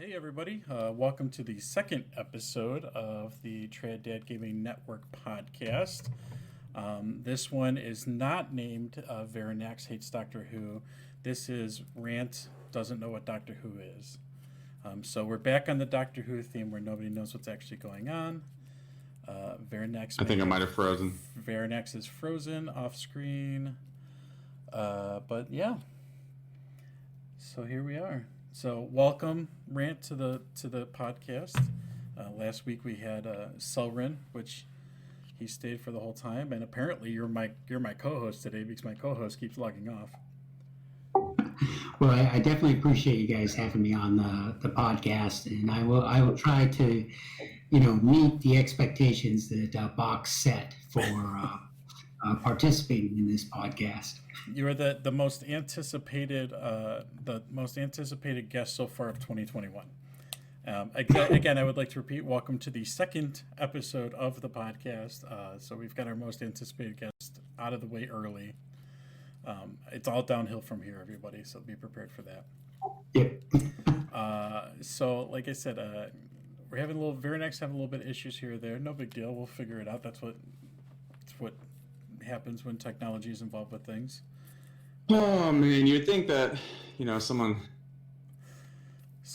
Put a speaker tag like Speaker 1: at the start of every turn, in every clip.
Speaker 1: Hey everybody, welcome to the second episode of the Trad Dad Gaming Network podcast. This one is not named Varanax Hates Doctor Who. This is Rant Doesn't Know What Doctor Who Is. So we're back on the Doctor Who theme where nobody knows what's actually going on. Varanax.
Speaker 2: I think I might have frozen.
Speaker 1: Varanax is frozen off screen. But yeah. So here we are. So welcome, Rant, to the podcast. Last week we had Selrin, which he stayed for the whole time, and apparently you're my co-host today because my co-host keeps logging off.
Speaker 3: Well, I definitely appreciate you guys having me on the podcast, and I will try to, meet the expectations that Box set for participating in this podcast.
Speaker 1: You are the most anticipated guest so far of 2021. Again, I would like to repeat, welcome to the second episode of the podcast. So we've got our most anticipated guest out of the way early. It's all downhill from here, everybody, so be prepared for that.
Speaker 3: Yep.
Speaker 1: So like I said, we're having Varanax having a little bit of issues here or there. No big deal. We'll figure it out. That's what happens when technology is involved with things.
Speaker 2: Oh man, you'd think that someone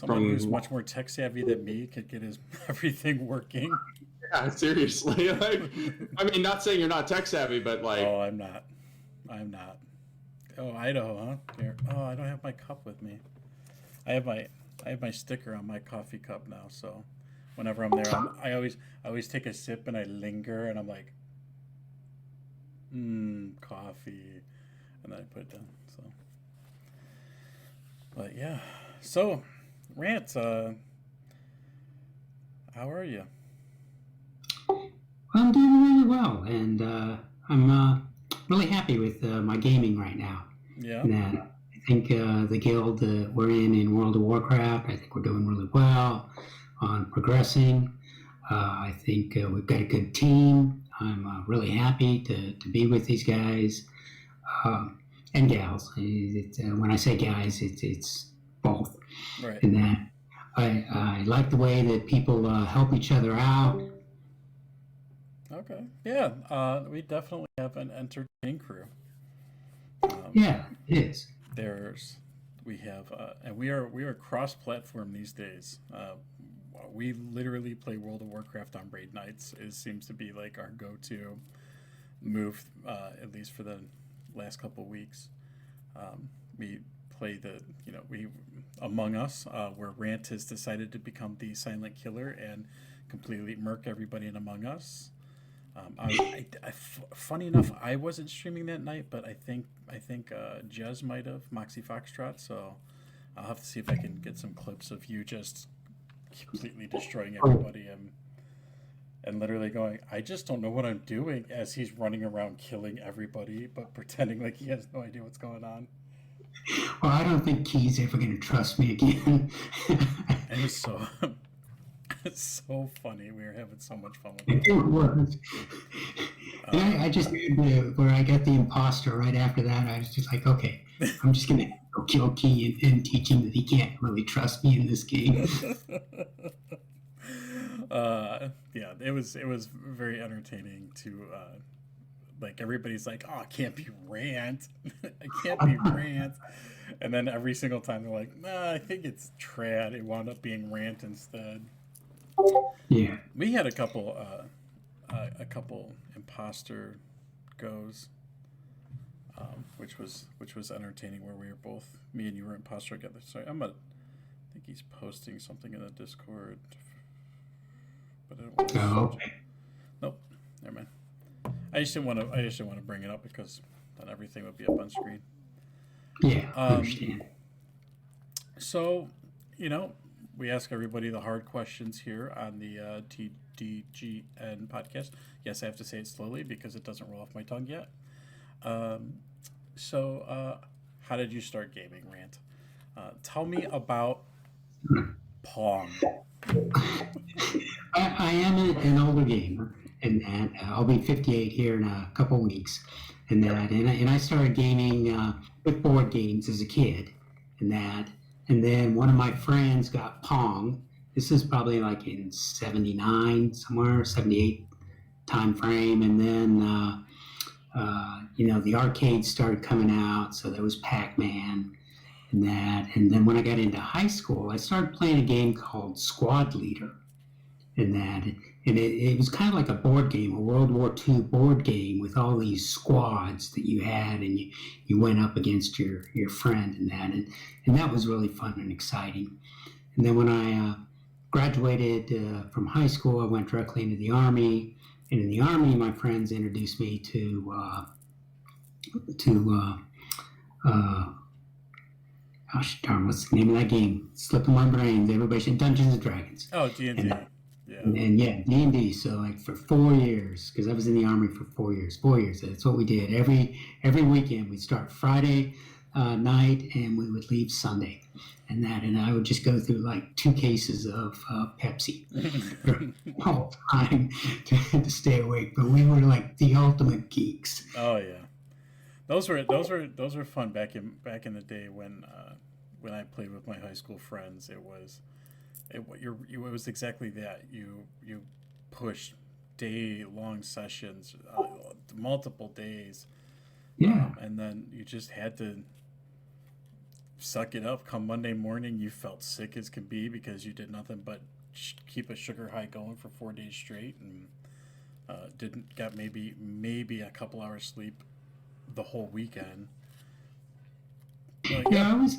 Speaker 1: who's much more tech savvy than me could get his everything working.
Speaker 2: Yeah, seriously. Not saying you're not tech savvy, but
Speaker 1: oh, I'm not. Oh, Idaho, huh? Here. Oh, I don't have my cup with me. I have my sticker on my coffee cup now, so whenever I'm there, I always take a sip and I linger and I'm like, coffee, and then I put it down. So, but yeah. So, Rant, how are you?
Speaker 3: I'm doing really well, and I'm really happy with my gaming right now.
Speaker 1: Yeah.
Speaker 3: And I think the guild we're in World of Warcraft, I think we're doing really well on progressing. I think we've got a good team. I'm really happy to be with these guys and gals. When I say guys, it's both.
Speaker 1: Right.
Speaker 3: And that I like the way that people help each other out.
Speaker 1: Okay. Yeah. We definitely have an entertaining crew.
Speaker 3: Yeah, it is.
Speaker 1: We have and we are cross-platform these days. We literally play World of Warcraft on raid nights. It seems to be like our go-to move, at least for the last couple of weeks. We play we Among Us, where Rant has decided to become the silent killer and completely murk everybody in Among Us. Funny enough, I wasn't streaming that night, but I think Jez might have, Moxie Foxtrot. So I'll have to see if I can get some clips of you just completely destroying everybody and literally going, I just don't know what I'm doing, as he's running around killing everybody but pretending like he has no idea what's going on.
Speaker 3: Well, I don't think Key's ever going to trust me again.
Speaker 1: And it's so funny. We were having so much fun with it.
Speaker 3: It was. And I just where I got the imposter right after that, I was just like, okay, I'm just going to go kill Key and teach him that he can't really trust me in this game.
Speaker 1: Yeah, it was very entertaining to everybody's like, oh, it can't be Rant. It can't be Rant. And then every single time they're like, nah, I think it's Trad. It wound up being Rant instead.
Speaker 3: Yeah.
Speaker 1: We had a couple imposter goes, which was entertaining, where we were both, me and you were imposter together. Sorry, I think he's posting something in the Discord, but it
Speaker 3: okay.
Speaker 1: Nope, never mind. I just didn't want to bring it up because then everything would be up on screen.
Speaker 3: Yeah, I understand.
Speaker 1: So, we ask everybody the hard questions here on the TDGN podcast. Yes, I have to say it slowly because it doesn't roll off my tongue yet. So, how did you start gaming, Rant? Tell me about Pong.
Speaker 3: I am an older gamer, and that I'll be 58 here in a couple weeks, and I started gaming with board games as a kid, and that And then one of my friends got Pong. This is probably like in 79, somewhere, 78 time frame. And then, the arcades started coming out. So there was Pac-Man and that. And then when I got into high school, I started playing a game called Squad Leader and that. And it was kind of like a board game, a World War II board game with all these squads that you had, and you went up against your friend and that. And that was really fun and exciting. And then when I graduated from high school, I went directly into the Army. And in the Army, my friends introduced me to gosh darn, what's the name of that game? It's slipping my brain. Everybody said Dungeons and Dragons.
Speaker 1: Oh, D&D.
Speaker 3: Yeah. And yeah, D&D. So like for 4 years, because I was in the Army for 4 years. 4 years. That's what we did. Every weekend, we'd start Friday night and we would leave Sunday. And I would just go through like 2 cases of Pepsi all the time to stay awake. But we were like the ultimate geeks.
Speaker 1: Oh yeah, those were fun back in the day when I played with my high school friends. It was exactly that. You pushed day-long sessions, multiple days.
Speaker 3: Yeah.
Speaker 1: And then you just had to suck it up. Come Monday morning, you felt sick as can be because you did nothing but keep a sugar high going for 4 days straight, and got maybe a couple hours sleep the whole weekend.
Speaker 3: I was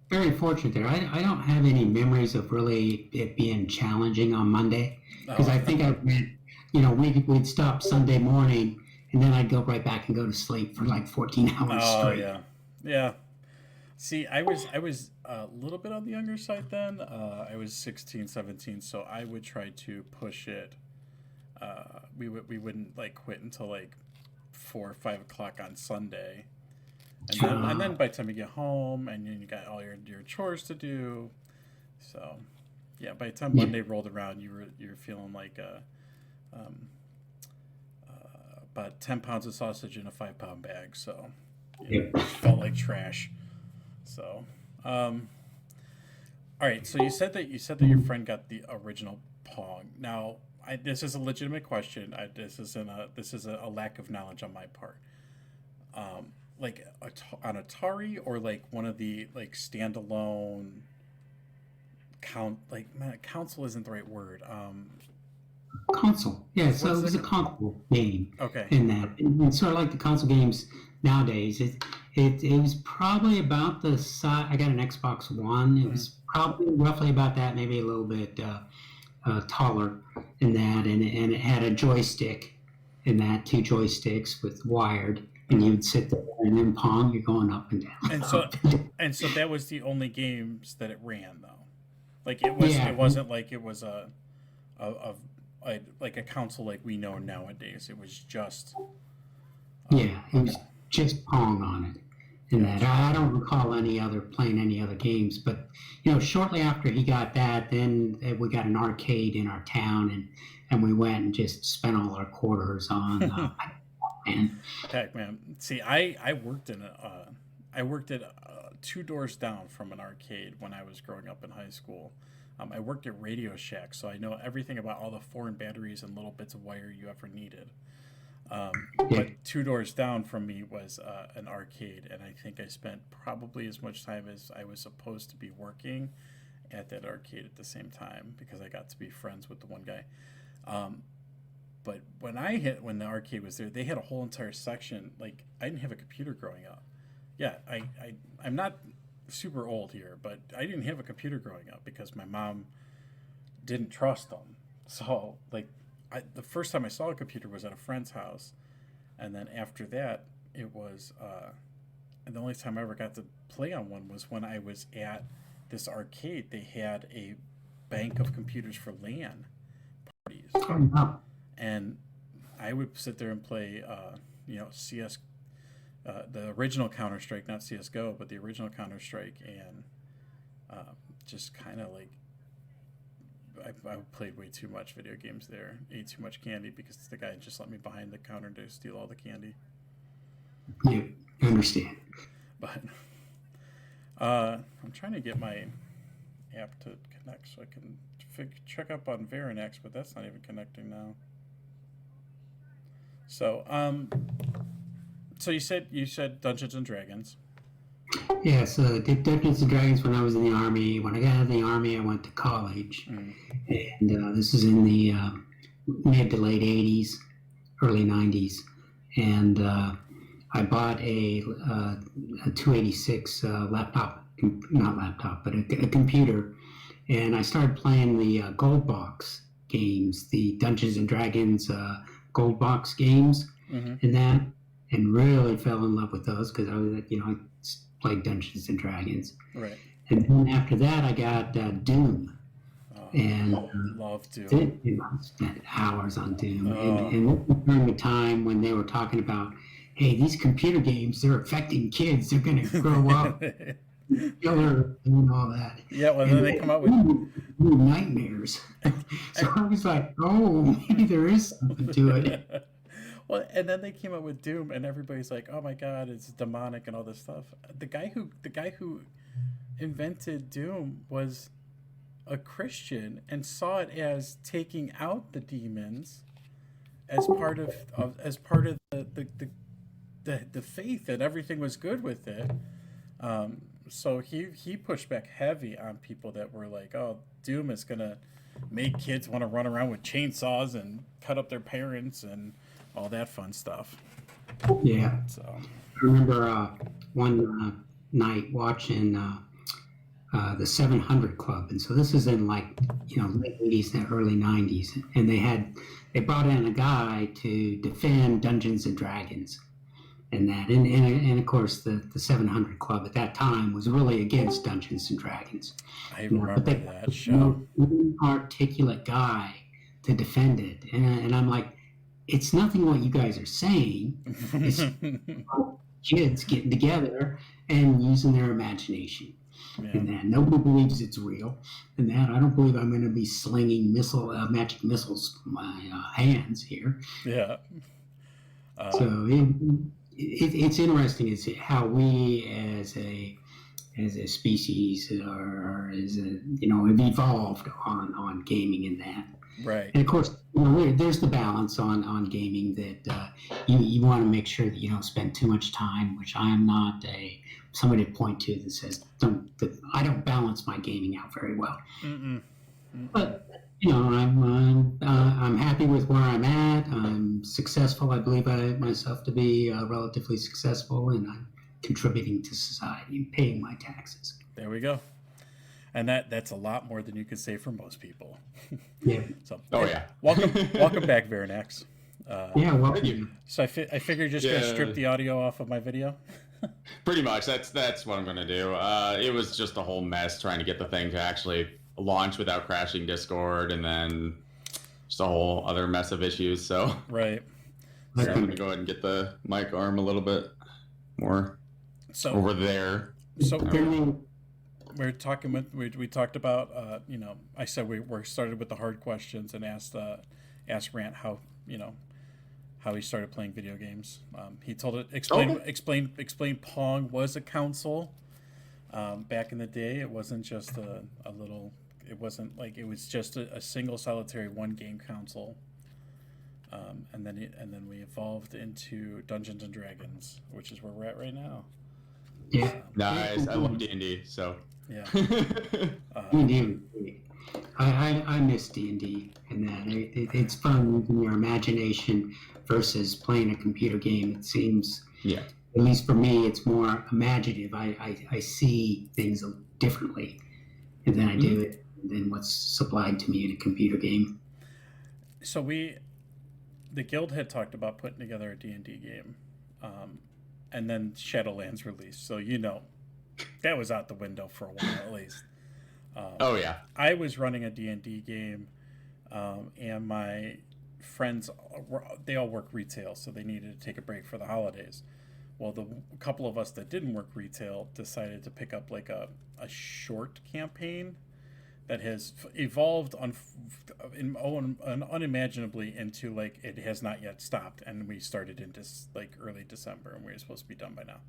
Speaker 3: very fortunate there. I don't have any memories of really it being challenging on Monday, because I think we'd stop Sunday morning and then I'd go right back and go to sleep for like 14 hours straight.
Speaker 1: Yeah. See, I was a little bit on the younger side then. I was 16, 17, so I would try to push it. We wouldn't like quit until like 4 or 5 o'clock on Sunday, and then by the time you get home and you got all your chores to do, so yeah, by the time Monday rolled around, you were feeling like about 10 pounds of sausage in a 5-pound bag, so it felt like trash. So, all right. So you said that your friend got the original Pong. Now, this is a legitimate question. This is a lack of knowledge on my part. Like on Atari, or like one of the like standalone console isn't the right word.
Speaker 3: Console. Yeah. So it was a console game.
Speaker 1: Okay.
Speaker 3: In that, and sort of like the console games nowadays. It was probably about the size. I got an Xbox One. It was probably roughly about that, maybe a little bit taller in that, and it had a joystick in that, 2 joysticks with wired, and you would sit there and then Pong, you're going up and down.
Speaker 1: And so that was the only games that it ran, though. Like it wasn't like it was like a console like we know nowadays. It was just
Speaker 3: it was just Pong on it. In that, I don't recall playing any other games, but shortly after he got that, then we got an arcade in our town, and we went and just spent all our quarters on
Speaker 1: Pac-Man. See, I worked at 2 doors down from an arcade when I was growing up in high school. I worked at Radio Shack, so I know everything about all the foreign batteries and little bits of wire you ever needed. But 2 doors down from me was an arcade, and I think I spent probably as much time as I was supposed to be working at that arcade at the same time, because I got to be friends with the one guy. But when the arcade was there, they had a whole entire section. Like, I didn't have a computer growing up. Yeah, I'm not super old here, but I didn't have a computer growing up because my mom didn't trust them. So, like, the first time I saw a computer was at a friend's house, and then after that, it was, and the only time I ever got to play on one was when I was at this arcade. They had a bank of computers for LAN parties, and I would sit there and play, CS, the original Counter-Strike, not CS:GO, but the original Counter-Strike, and just kind of like, I played way too much video games there, ate too much candy because the guy just let me behind the counter to steal all the candy.
Speaker 3: Yeah, I understand.
Speaker 1: But I'm trying to get my app to connect so I can check up on Varinex, but that's not even connecting now. So, so you said Dungeons and Dragons.
Speaker 3: Yeah, so I did Dungeons and Dragons when I was in the Army. When I got out of the Army, I went to college. And this is in the mid to late 80s, early 90s. And I bought a 286 laptop, not laptop, but a computer. And I started playing the Gold Box games, the Dungeons and Dragons Gold Box games, and that, and really fell in love with those because I was, I played Dungeons and Dragons.
Speaker 1: Right.
Speaker 3: And then after that, I got Doom. And
Speaker 1: love Doom.
Speaker 3: I spent hours on Doom. And during the time when they were talking about, hey, these computer games, they're affecting kids. They're going to grow up, killer, and all that.
Speaker 1: Yeah, well, then they come out with
Speaker 3: nightmares. So I was like, oh, maybe there is something to it.
Speaker 1: Well, and then they came out with Doom, and everybody's like, "Oh my God, it's demonic and all this stuff." The guy who invented Doom was a Christian and saw it as taking out the demons as part of the faith, and everything was good with it. So he pushed back heavy on people that were like, "Oh, Doom is gonna make kids want to run around with chainsaws and cut up their parents and all that fun stuff."
Speaker 3: Yeah.
Speaker 1: So
Speaker 3: I remember one night watching the 700 Club, and so this is in late 80s and early 90s, and they brought in a guy to defend Dungeons and Dragons. And that, and of course, the 700 Club at that time was really against Dungeons and Dragons.
Speaker 1: I remember that show.
Speaker 3: An articulate guy to defend it, and I'm like, it's nothing what you guys are saying. It's kids getting together and using their imagination. Yeah. And that nobody believes it's real. And that I don't believe I'm going to be slinging magic missiles from my hands here.
Speaker 1: Yeah.
Speaker 3: So it's interesting is how we as a species have evolved on gaming and that.
Speaker 1: Right.
Speaker 3: And of course, there's the balance on gaming that you want to make sure that you don't spend too much time, which I am not somebody to point to that says I don't balance my gaming out very well. But I'm happy with where I'm at. I'm successful. I believe myself to be relatively successful, and I'm contributing to society and paying my taxes.
Speaker 1: There we go. And that's a lot more than you could say for most people.
Speaker 3: Yeah.
Speaker 1: So.
Speaker 2: Yeah.
Speaker 1: Welcome back, Varinex.
Speaker 3: Welcome.
Speaker 2: You.
Speaker 1: So I figured you're just gonna strip the audio off of my video.
Speaker 2: Pretty much. That's what I'm gonna do. It was just a whole mess trying to get the thing to actually launch without crashing Discord, and then just a whole other mess of issues. So
Speaker 1: right.
Speaker 2: So I'm gonna go ahead and get the mic arm a little bit more over there.
Speaker 1: So we're talking with we talked about I said we started with the hard questions and asked Rant how he started playing video games. He explained Pong was a console back in the day. It wasn't just a little. It wasn't like it was just a single solitary one game console. And then we evolved into Dungeons and Dragons, which is where we're at right now.
Speaker 3: Yeah.
Speaker 2: Nice. I love D&D. So.
Speaker 1: Yeah.
Speaker 3: I miss D&D and that it's fun using your imagination versus playing a computer game. It seems, at least for me, it's more imaginative. I see things differently, and then I do it than what's supplied to me in a computer game.
Speaker 1: So the guild had talked about putting together a D&D game, and then Shadowlands released. So that was out the window for a while at least. I was running a D&D game, and my friends, they all work retail, so they needed to take a break for the holidays. Well, the couple of us that didn't work retail decided to pick up like a short campaign that has evolved unimaginably into like it has not yet stopped, and we started in early December, and we were supposed to be done by now.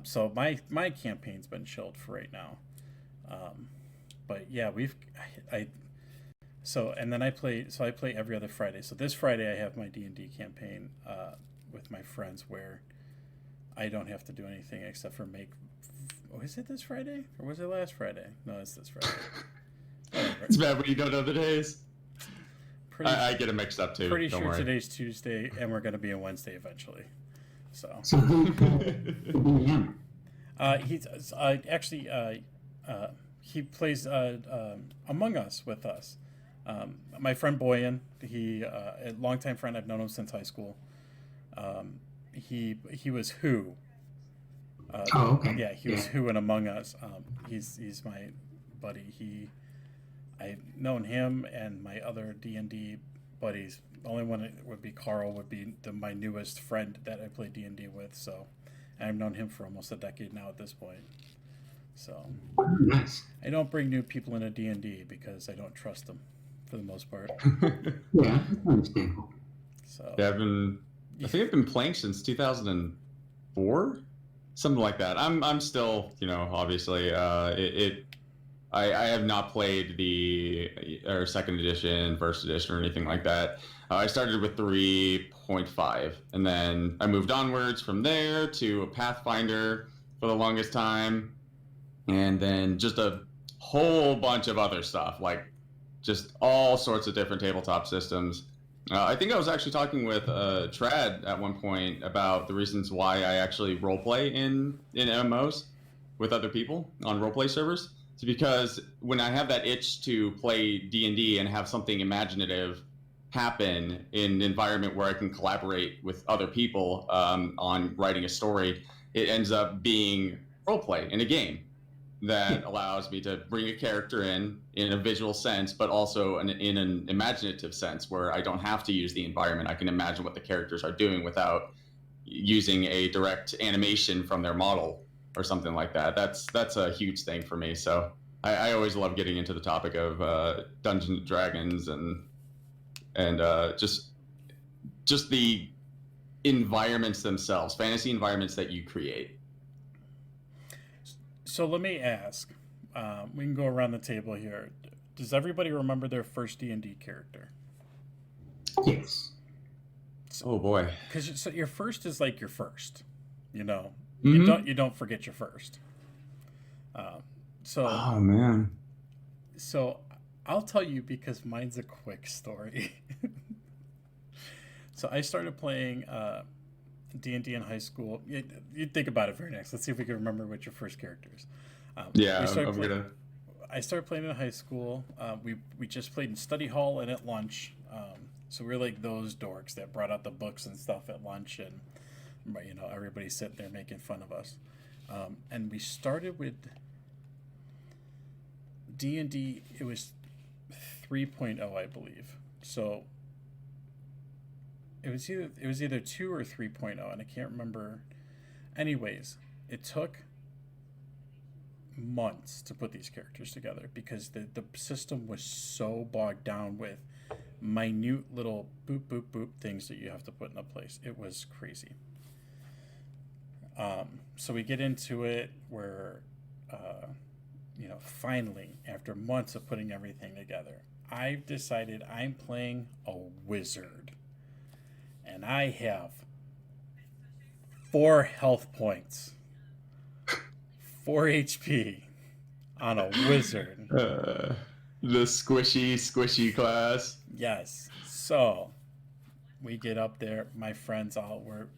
Speaker 1: So my campaign's been chilled for right now. But yeah, I so and then I play every other Friday. So this Friday I have my D&D campaign with my friends where I don't have to do anything except for make. Was it this Friday or was it last Friday? No, it's this Friday.
Speaker 2: It's bad when you don't know the days. I get it mixed up too.
Speaker 1: Pretty
Speaker 2: don't
Speaker 1: sure
Speaker 2: worry.
Speaker 1: Today's Tuesday and we're going to be on Wednesday eventually.
Speaker 3: So who's DM?
Speaker 1: He's actually he plays Among Us with us. My friend Boyan, he a longtime friend. I've known him since high school. He was Who.
Speaker 3: Oh, okay.
Speaker 1: Yeah, he was Who in Among Us. He's my buddy. I've known him and my other D&D buddies. The only one that would be Carl would be my newest friend that I play D&D with. So I've known him for almost a decade now at this point. So
Speaker 3: Nice.
Speaker 1: I don't bring new people into D&D because I don't trust them for the most part.
Speaker 3: Yeah, that's understandable.
Speaker 1: So
Speaker 2: Yeah, I think I've been playing since 2004, something like that. I'm still, obviously, I have not played the second edition, first edition, or anything like that. I started with 3.5, and then I moved onwards from there to a Pathfinder for the longest time, and then just a whole bunch of other stuff, like just all sorts of different tabletop systems. I think I was actually talking with Trad at one point about the reasons why I actually roleplay in MMOs with other people on roleplay servers. It's because when I have that itch to play D&D and have something imaginative happen in an environment where I can collaborate with other people on writing a story, it ends up being roleplay in a game that allows me to bring a character in a visual sense, but also in an imaginative sense where I don't have to use the environment. I can imagine what the characters are doing without using a direct animation from their model or something like that. That's a huge thing for me. So I always love getting into the topic of Dungeons and Dragons and just the environments themselves, fantasy environments that you create.
Speaker 1: So let me ask. We can go around the table here. Does everybody remember their first D&D character?
Speaker 3: Yes.
Speaker 2: Oh boy.
Speaker 1: Because your first is like your first.
Speaker 2: Mm-hmm.
Speaker 1: You don't forget your first.
Speaker 2: Oh man.
Speaker 1: So I'll tell you because mine's a quick story. So I started playing D&D in high school. You think about it for next. Let's see if we can remember what your first character is. I started playing in high school. We just played in study hall and at lunch. So we were like those dorks that brought out the books and stuff at lunch, and everybody's sitting there making fun of us. And we started with D&D. It was 3.0, I believe. So it was either 2 or 3.0, and I can't remember. Anyways, it took months to put these characters together because the system was so bogged down with minute little boop boop boop things that you have to put in a place. It was crazy. So we get into it where finally, after months of putting everything together, I've decided I'm playing a wizard, and I have 4 health points, 4 HP on a wizard.
Speaker 2: The squishy class.
Speaker 1: Yes. So we get up there, my friends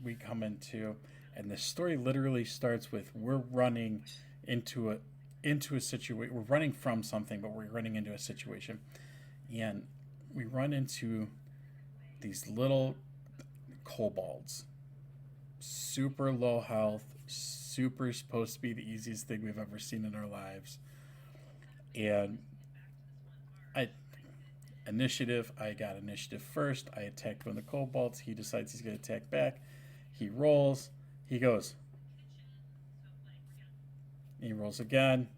Speaker 1: we come into, and the story literally starts with we're running into a situation. We're running from something, but we're running into a situation, and we run into these little kobolds, super low health, super supposed to be the easiest thing we've ever seen in our lives. And I got initiative first. I attacked one of the kobolds. He decides he's going to attack back. He rolls. He goes. He rolls again.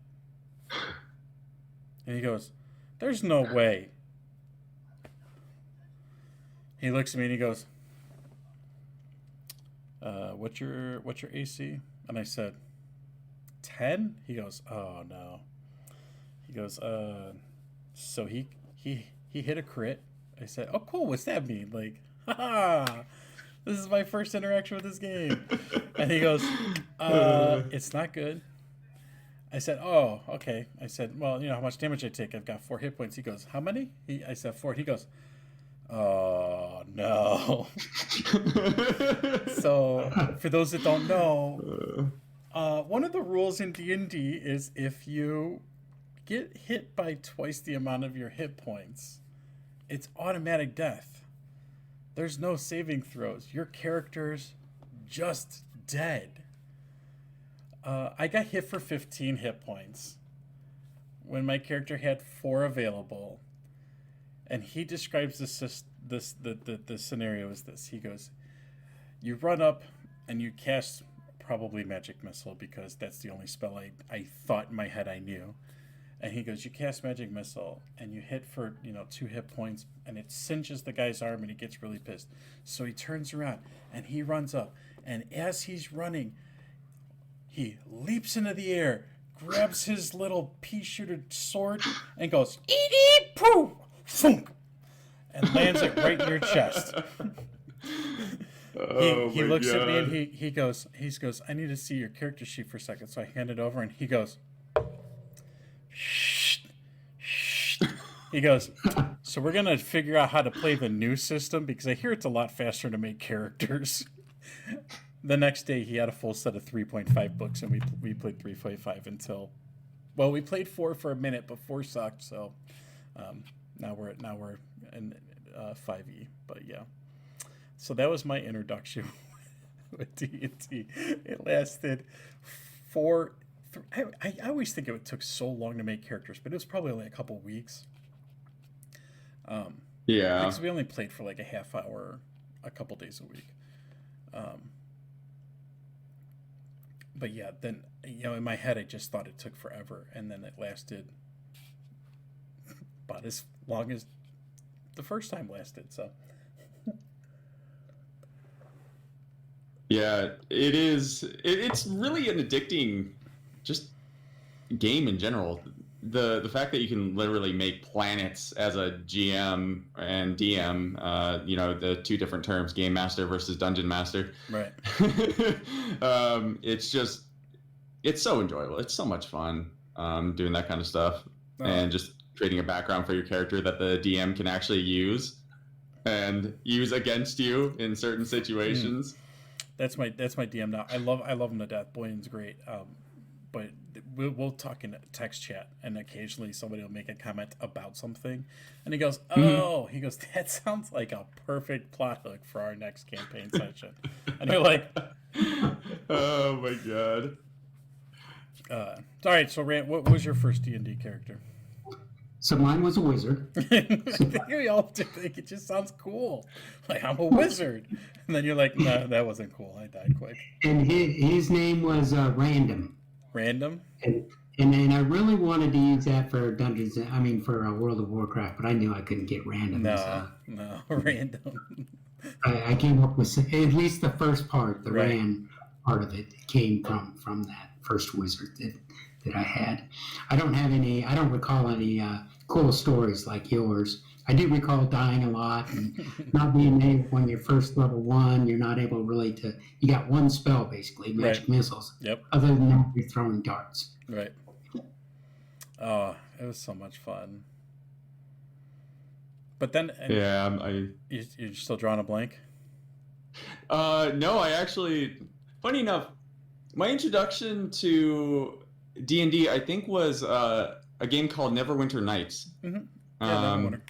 Speaker 1: And he goes, "There's no way." He looks at me and he goes, what's your AC?" And I said, 10? He goes, oh no. He goes, so he hit a crit. I said, oh cool, what's that mean? Like, haha, this is my first interaction with this game. And he goes, it's not good. I said, oh, okay. I said, well, you know how much damage I take. I've got 4 hit points. He goes, how many? I said 4. He goes, oh, no. So, for those that don't know, one of the rules in D&D is if you get hit by twice the amount of your hit points, it's automatic death. There's no saving throws. Your character's just dead. I got hit for 15 hit points when my character had 4 available, and he describes the scenario as this. He goes, you run up and you cast probably Magic Missile, because that's the only spell I thought in my head I knew. And he goes, you cast Magic Missile and you hit for 2 hit points, and it cinches the guy's arm and he gets really pissed. So he turns around and he runs up, and as he's running, he leaps into the air, grabs his little pea-shooter sword, and goes, eat-ee-poo, thunk, and lands it right in your chest. He looks at me and he goes, I need to see your character sheet for a second. So I hand it over and he goes, shh. He goes, so we're going to figure out how to play the new system, because I hear it's a lot faster to make characters. The next day, he had a full set of 3.5 books, and we played 3.5 until, well, we played 4 for a minute, but 4 sucked. So now we're in 5e. But yeah, so that was my introduction with D&D. It lasted 4. I always think it took so long to make characters, but it was probably only a couple weeks.
Speaker 2: Yeah,
Speaker 1: because we only played for like a half hour, a couple days a week. But yeah, then, in my head, I just thought it took forever. And then it lasted about as long as the first time lasted. So,
Speaker 2: yeah, it is. It's really an addicting just game in general. The fact that you can literally make planets as a GM and DM, the 2 different terms, game master versus dungeon master.
Speaker 1: Right.
Speaker 2: It's so enjoyable. It's so much fun doing that kind of stuff, and just creating a background for your character that the DM can actually use and use against you in certain situations.
Speaker 1: That's my DM now. I love him to death. Boyan's great. But we'll talk in text chat, and occasionally somebody will make a comment about something, and he goes, he goes, that sounds like a perfect plot hook for our next campaign session. And you're like,
Speaker 2: oh my god.
Speaker 1: All right, so Rant, what was your first D&D character?
Speaker 3: So mine was a wizard.
Speaker 1: I think we all think it just sounds cool. Like, I'm a wizard. And then you're like, no, that wasn't cool. I died quick.
Speaker 3: And his name was Random.
Speaker 1: Random?
Speaker 3: And I really wanted to use that for for World of Warcraft, but I knew I couldn't get Random.
Speaker 1: No, Random.
Speaker 3: I came up with at least the first part, the Ran part of it came from that first wizard that I had. I don't recall any cool stories like yours. I do recall dying a lot and not being able, when you're first level 1, you're not able really you got one spell basically, magic missiles.
Speaker 1: Yep.
Speaker 3: Other than that, you're throwing darts.
Speaker 1: Right. Oh, it was so much fun. But then, you're still drawing a blank?
Speaker 2: No, I actually, funny enough, my introduction to D&D, I think, was a game called Neverwinter Nights.
Speaker 1: Mm-hmm. Yeah, Neverwinter.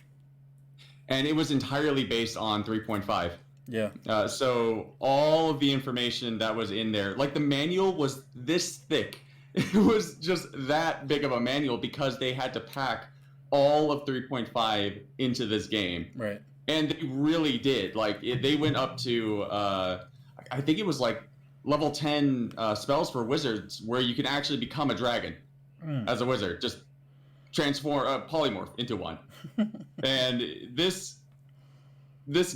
Speaker 2: And it was entirely based on 3.5.
Speaker 1: Yeah.
Speaker 2: So all of the information that was in there, like the manual was this thick. It was just that big of a manual because they had to pack all of 3.5 into this game.
Speaker 1: Right.
Speaker 2: And they really did. Like, they went up to, I think it was like level 10 spells for wizards where you can actually become a dragon as a wizard. Just transform, polymorph into one. And this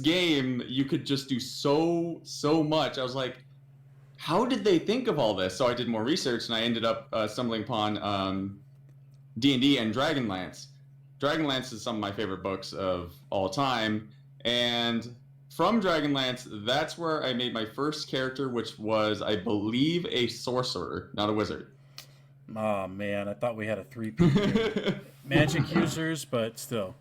Speaker 2: game, you could just do so much. I was like, how did they think of all this? So I did more research, and I ended up stumbling upon D&D and Dragonlance. Dragonlance is some of my favorite books of all time, and from Dragonlance, that's where I made my first character, which was, I believe, a sorcerer, not a wizard.
Speaker 1: Oh man, I thought we had a 3P here. Magic users, but still.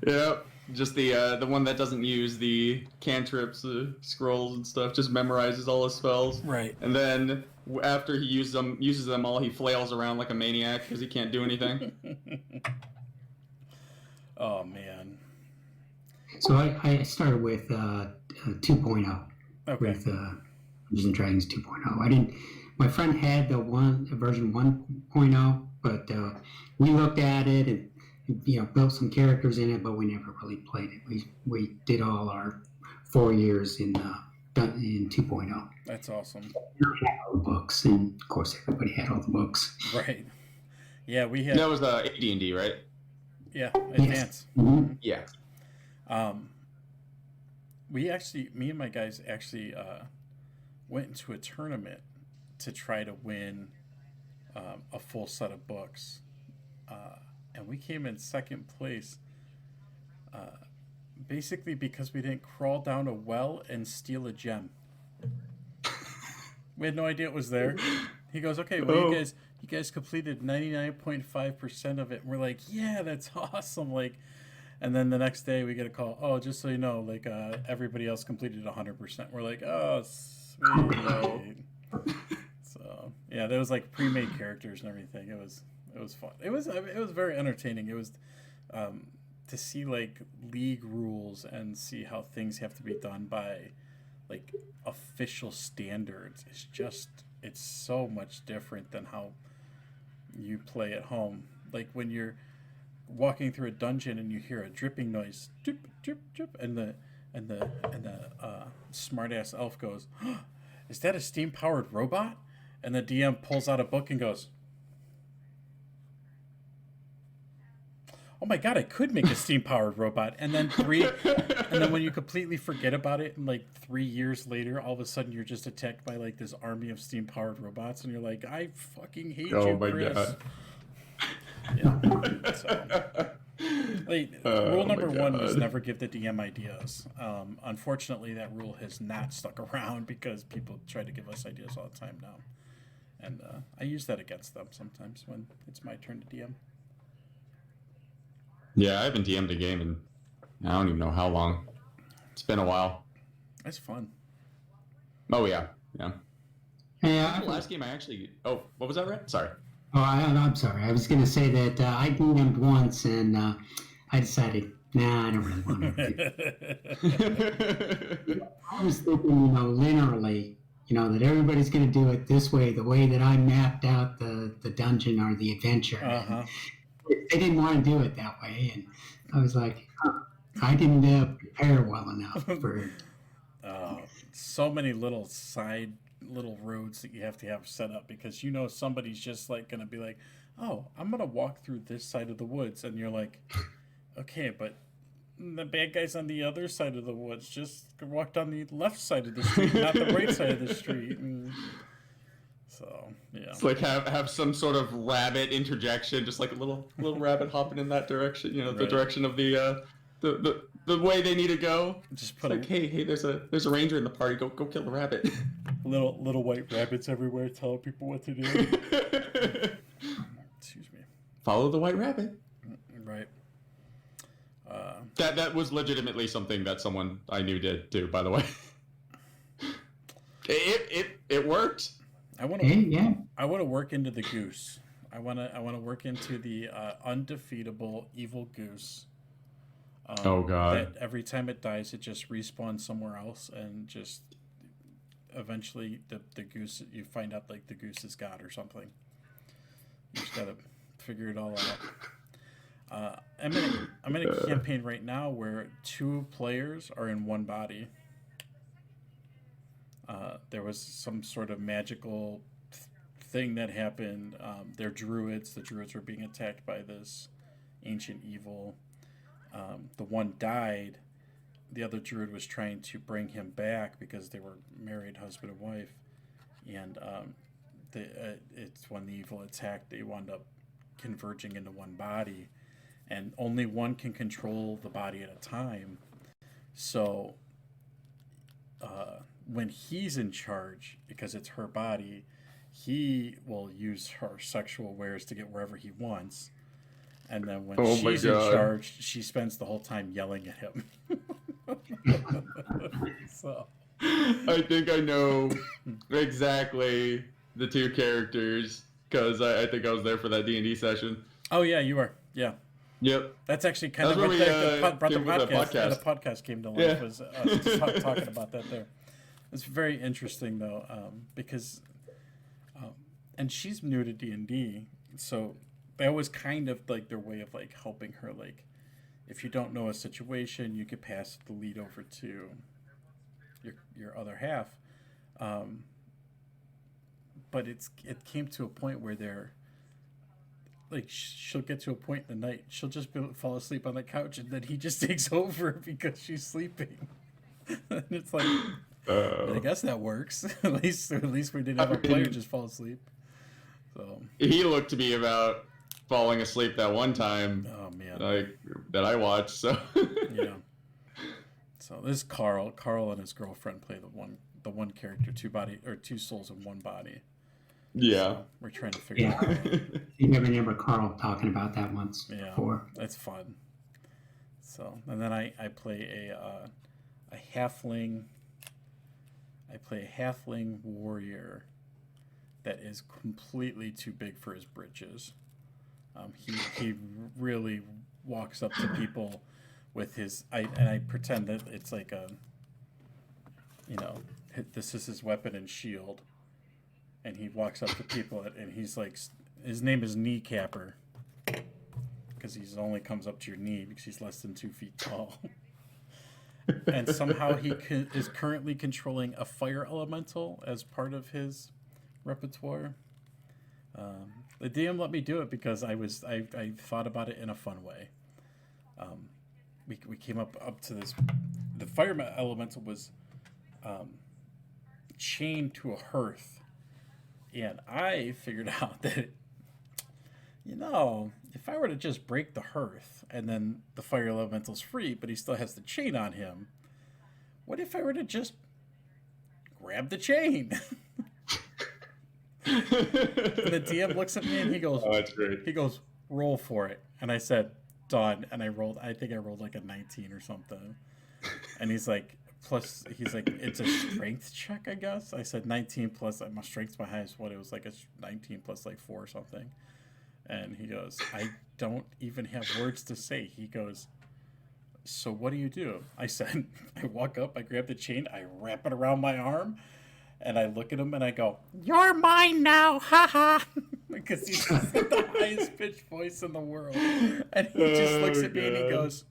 Speaker 2: Yep, just the one that doesn't use the cantrips, scrolls and stuff, just memorizes all his spells.
Speaker 1: Right.
Speaker 2: And then after he uses them all, he flails around like a maniac because he can't do anything.
Speaker 1: Oh man.
Speaker 3: So I started with 2.0.
Speaker 1: Okay.
Speaker 3: With Dungeons and Dragons 2.0. I didn't. My friend had the version 1.0, but we looked at it and built some characters in it, but we never really played it. We did all our 4 years in 2.0.
Speaker 1: That's awesome.
Speaker 3: We had all the books, and of course everybody had all the books.
Speaker 1: Right. Yeah, we had.
Speaker 2: That was AD&D, right?
Speaker 1: Yeah, Advance.
Speaker 3: Yes. Mm-hmm.
Speaker 2: Yeah.
Speaker 1: Me and my guys actually went into a tournament to try to win a full set of books, and we came in second place. Basically, because we didn't crawl down a well and steal a gem. We had no idea it was there. He goes, "Okay, well, you guys completed 99.5% of it." And we're like, "Yeah, that's awesome!" Like, and then the next day we get a call. "Oh, just so you know, like everybody else completed 100%." We're like, "Oh, sweet." So yeah, there was like pre-made characters and everything. It was fun. It was very entertaining. It was to see like league rules and see how things have to be done by like official standards. It's so much different than how you play at home. Like when you're walking through a dungeon and you hear a dripping noise, drip, drip, drip, and the smart ass elf goes, oh, "Is that a steam powered robot?" And the DM pulls out a book and goes, "Oh my god, I could make a steam powered robot." And then when you completely forget about it, and like 3 years later, all of a sudden you're just attacked by like this army of steam powered robots, and you're like, "I fucking hate you,
Speaker 2: my
Speaker 1: Chris."
Speaker 2: God.
Speaker 1: Yeah. So, rule number one was
Speaker 2: God.
Speaker 1: never give the DM ideas. Unfortunately, that rule has not stuck around because people try to give us ideas all the time now, and I use that against them sometimes when it's my turn to DM.
Speaker 2: Yeah, I haven't DM'd a game in I don't even know how long. It's been a while.
Speaker 1: That's fun.
Speaker 2: Oh yeah.
Speaker 3: Yeah.
Speaker 2: The last game I actually. Oh, what was that, Rant? Sorry.
Speaker 3: Oh, I'm sorry. I was going to say that I DM'd once, and I decided, nah, I don't really want to. I was thinking, linearly, that everybody's going to do it this way, the way that I mapped out the dungeon or the adventure.
Speaker 1: Uh-huh.
Speaker 3: They didn't want to do it that way, and I was like, I didn't prepare well enough for.
Speaker 1: So many little roads that you have to have set up because somebody's just like gonna be like, "Oh, I'm gonna walk through this side of the woods," and you're like, "Okay, but the bad guy's on the other side of the woods. Just walk down the left side of the street, not the right side of the street." And so yeah,
Speaker 2: it's like have some sort of rabbit interjection, just like a little rabbit hopping in that direction. The
Speaker 1: Right.
Speaker 2: direction of the way they need to go.
Speaker 1: just put
Speaker 2: It's like, hey, there's a ranger in the party. Go kill the rabbit.
Speaker 1: little white rabbits everywhere telling people what to do. Excuse me.
Speaker 2: Follow the white rabbit.
Speaker 1: Right.
Speaker 2: That was legitimately something that someone I knew did too. By the way, it worked.
Speaker 1: I want to work into the goose. I want to work into the undefeatable evil goose.
Speaker 2: Oh God!
Speaker 1: That every time it dies, it just respawns somewhere else, and just eventually the goose. You find out like the goose is God or something. You just gotta figure it all out. I'm in a campaign right now where 2 players are in one body. There was some sort of magical thing that happened. They're druids. The druids were being attacked by this ancient evil. The one died, the other druid was trying to bring him back because they were married husband and wife, and it's when the evil attacked, they wound up converging into one body, and only one can control the body at a time. So when he's in charge, because it's her body, he will use her sexual wares to get wherever he wants. And then when she's in charge, she spends the whole time yelling at him. So
Speaker 2: I think I know exactly the two characters, because I think I was there for that D&D session.
Speaker 1: Oh, yeah, you were. Yeah.
Speaker 2: Yep.
Speaker 1: That's actually kind of what brought the podcast came to life, was talking about that there. It's very interesting, though, because... and she's new to D&D, so that was kind of like their way of like helping her. Like, if you don't know a situation, you could pass the lead over to your other half. But it came to a point where they're like, she'll get to a point in the night, she'll just fall asleep on the couch, and then he just takes over because she's sleeping. And it's like, I guess that works. at least we didn't have a player just fall asleep. So
Speaker 2: he looked to be about falling asleep that one time.
Speaker 1: Oh man,
Speaker 2: like that I watched. So
Speaker 1: yeah. So this is Carl. Carl and his girlfriend play the one character, two souls in one body.
Speaker 2: Yeah,
Speaker 1: so we're trying to figure out.
Speaker 3: You remember Carl talking about that once before.
Speaker 1: That's fun. So, and then I play a halfling. I play a halfling warrior that is completely too big for his britches. He really walks up to people with his... I pretend that it's like a... this is his weapon and shield. And he walks up to people and he's like... His name is Kneecapper. Because he only comes up to your knee because he's less than 2 feet tall. And somehow he is currently controlling a fire elemental as part of his repertoire. The DM let me do it because I thought about it in a fun way. We came up to this. The fire elemental was chained to a hearth, and I figured out that if I were to just break the hearth and then the fire elemental's free, but he still has the chain on him, what if I were to just grab the chain? And the DM looks at me and he goes,
Speaker 2: "Oh, that's great."
Speaker 1: He goes, "Roll for it." And I said, "Done." And I think I rolled like a 19 or something. And he's like, "It's a strength check, I guess." I said 19 plus, my strength's my highest. It was like a 19 plus like 4 or something. And he goes, "I don't even have words to say." He goes, "So what do you do?" I said, "I walk up, I grab the chain, I wrap it around my arm, and I look at him and I go, 'You're mine now, haha!'" Because he's just the highest pitched voice in the world. And he just looks at me and he goes,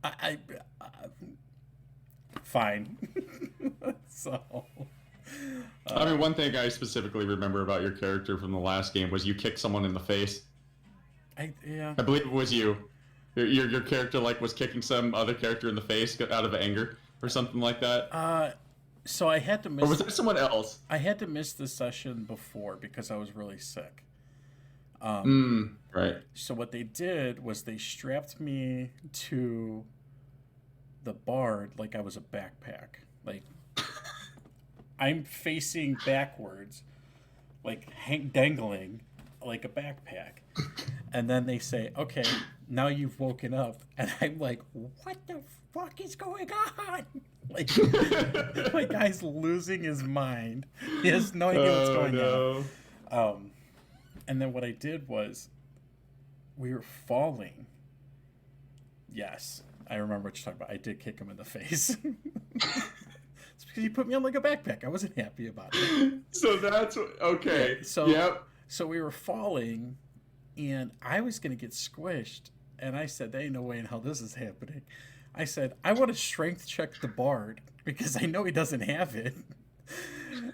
Speaker 1: I fine. So...
Speaker 2: I mean, one thing I specifically remember about your character from the last game was you kicked someone in the face.
Speaker 1: I
Speaker 2: believe it was you. Your character was kicking some other character in the face out of anger or something like that.
Speaker 1: So I had to miss...
Speaker 2: Or was that someone else?
Speaker 1: I had to miss the session before because I was really sick.
Speaker 2: Right.
Speaker 1: So what they did was they strapped me to the bard like I was a backpack. Like, I'm facing backwards, like dangling like a backpack. And then they say, "Okay, now you've woken up." And I'm like, "What the fuck is going on?" Like, my guy's losing his mind. He has no idea what's going on. And then what I did was, we were falling. Yes, I remember what you're talking about. I did kick him in the face. It's because he put me on like a backpack. I wasn't happy about it.
Speaker 2: So that's okay.
Speaker 1: Yeah, so we were falling, and I was gonna get squished. And I said, "There ain't no way in hell this is happening." I said, "I want to strength check the bard because I know he doesn't have it."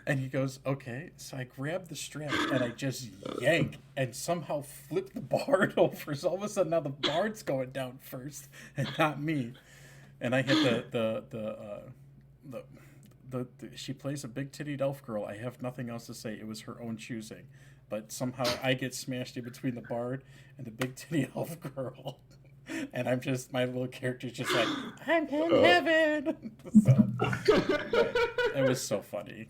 Speaker 1: And he goes, okay. So I grab the strap and I just yank and somehow flip the bard over. So all of a sudden now the bard's going down first and not me. And I hit the she plays a big tittied elf girl. I have nothing else to say. It was her own choosing. But somehow I get smashed in between the bard and the big titty elf girl. And I'm just, my little character's just like, I'm in heaven. So, it was so funny.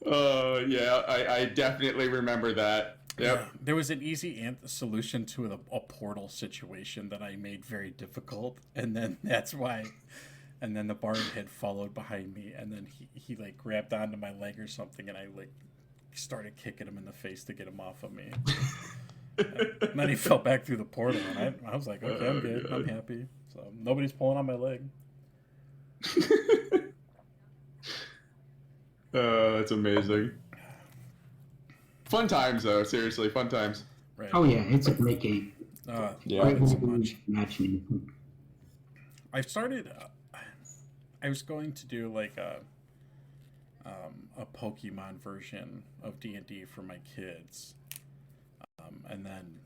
Speaker 2: Yeah, I definitely remember that. Yep.
Speaker 1: Yeah, there was an easy solution to a portal situation that I made very difficult. And then that's why, and then the bard had followed behind me. And then he like grabbed onto my leg or something. And I like started kicking him in the face to get him off of me. And then he fell back through the portal, and I was like, okay, I'm good. I'm happy. So nobody's pulling on my leg.
Speaker 2: That's amazing. Fun times, though. Seriously, fun times.
Speaker 1: Right.
Speaker 3: Oh yeah, it's a great game.
Speaker 1: Yeah,
Speaker 3: Great
Speaker 1: so much.
Speaker 3: imagining.
Speaker 1: I started. I was going to do like a Pokemon version of D&D for my kids. And then,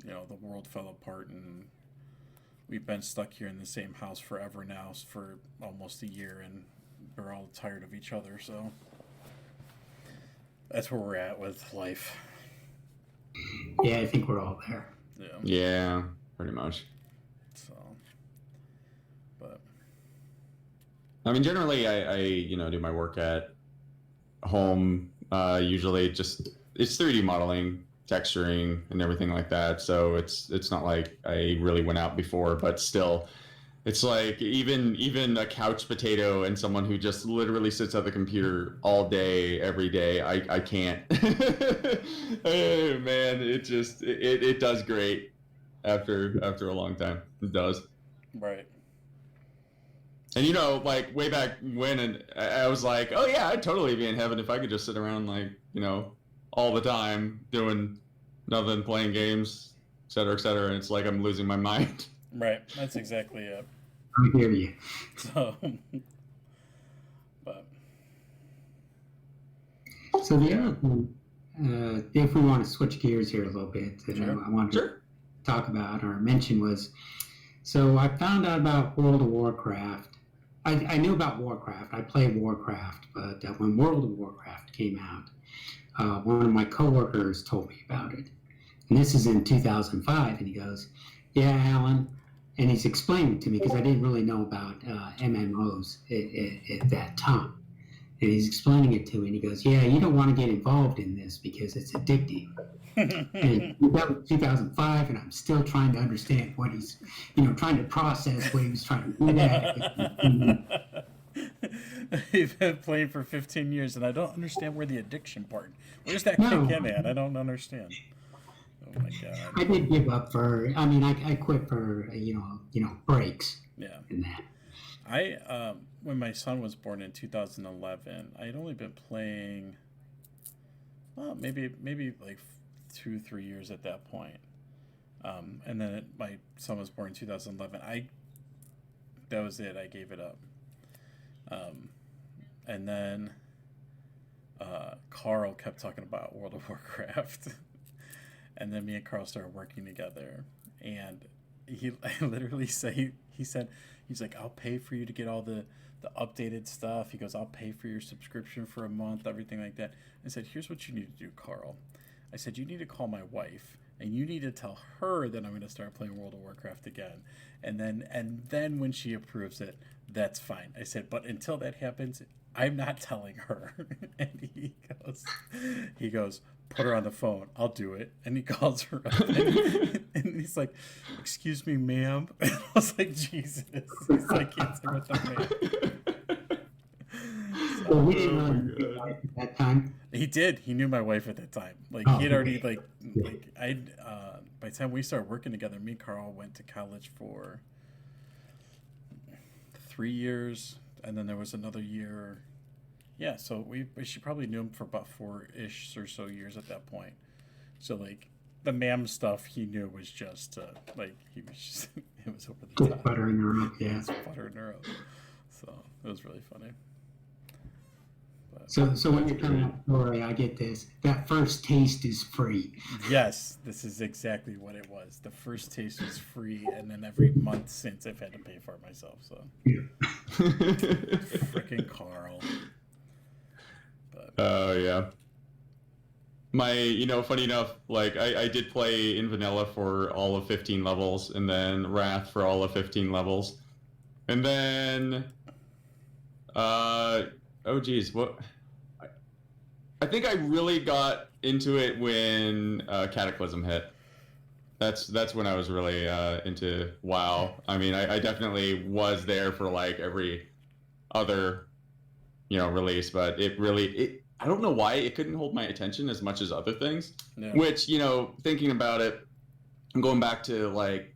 Speaker 1: you know, the world fell apart and we've been stuck here in the same house forever now for almost a year, and we're all tired of each other, so that's where we're at with life.
Speaker 3: Yeah, I think we're all there.
Speaker 2: Yeah, pretty much.
Speaker 1: So, but
Speaker 2: I mean, generally, I do my work at home. Usually, just it's 3D modeling, texturing, and everything like that. So it's not like I really went out before, but still, it's like even a couch potato and someone who just literally sits at the computer all day, every day, I can't. Hey, man, it does great after a long time. It does.
Speaker 1: right.
Speaker 2: And you know, like way back when, and I was like, oh yeah, I'd totally be in heaven if I could just sit around like, all the time doing nothing, playing games, et cetera, and it's like I'm losing my mind.
Speaker 1: Right. That's exactly it.
Speaker 3: I hear you.
Speaker 1: So, but
Speaker 3: So the other thing, if we want to switch gears here a little bit, that
Speaker 1: Sure.
Speaker 3: I wanted
Speaker 2: Sure.
Speaker 3: to talk about or mention was, so I found out about World of Warcraft. I knew about Warcraft. I played Warcraft, but when World of Warcraft came out, one of my coworkers told me about it. And this is in 2005, and he goes, yeah, Alan, and he's explaining to me, because I didn't really know about MMOs at that time. And he's explaining it to me, and he goes, yeah, you don't want to get involved in this because it's addictive. And that was 2005, and I'm still trying to understand what he's, trying to process what he was trying to get at.
Speaker 1: You've been playing for 15 years, and I don't understand where the addiction part. Where's that
Speaker 3: No.
Speaker 1: kick in at? I don't understand. Oh my god.
Speaker 3: I did give up I quit for, breaks
Speaker 1: Yeah.
Speaker 3: and that.
Speaker 1: I when my son was born in 2011, I had only been playing, well, maybe like 2-3 years at that point. And then my son was born in 2011. That was it. I gave it up. And then Carl kept talking about World of Warcraft. And then me and Carl started working together. And I literally said, he's like, I'll pay for you to get all the updated stuff. He goes, I'll pay for your subscription for a month, everything like that. I said, here's what you need to do, Carl. I said, you need to call my wife, and you need to tell her that I'm going to start playing World of Warcraft again. And then when she approves it, that's fine. I said, but until that happens, I'm not telling her. And he goes, put her on the phone. I'll do it. And he calls her up. And he's like, excuse me, ma'am. And I was like, Jesus. He's like, answer with the man.
Speaker 3: Well, we didn't really know at that time.
Speaker 1: He did. He knew my wife at that time. Like,
Speaker 3: Oh,
Speaker 1: he had already,
Speaker 3: okay.
Speaker 1: by the time we started working together, me and Carl went to college for 3 years. And then there was another year. Yeah, so she probably knew him for about 4-ish or so years at that point. So, like, the ma'am stuff he knew was just, he was just, it was over the
Speaker 3: Just
Speaker 1: top.
Speaker 3: buttering her up, yeah.
Speaker 1: It's buttering her up. So, it was really funny. But
Speaker 3: So when you're telling that story, I get this. That first taste is free.
Speaker 1: Yes, this is exactly what it was. The first taste was free, and then every month since I've had to pay for it myself. So, freaking Carl.
Speaker 2: Oh yeah. Funny enough, like I did play in vanilla for all of 15 levels, and then Wrath for all of 15 levels, and then, oh geez, what? I think I really got into it when Cataclysm hit. That's when I was really into WoW. I mean, I definitely was there for like every other, release, but I don't know why it couldn't hold my attention as much as other things. Yeah. Which, thinking about it, going back to like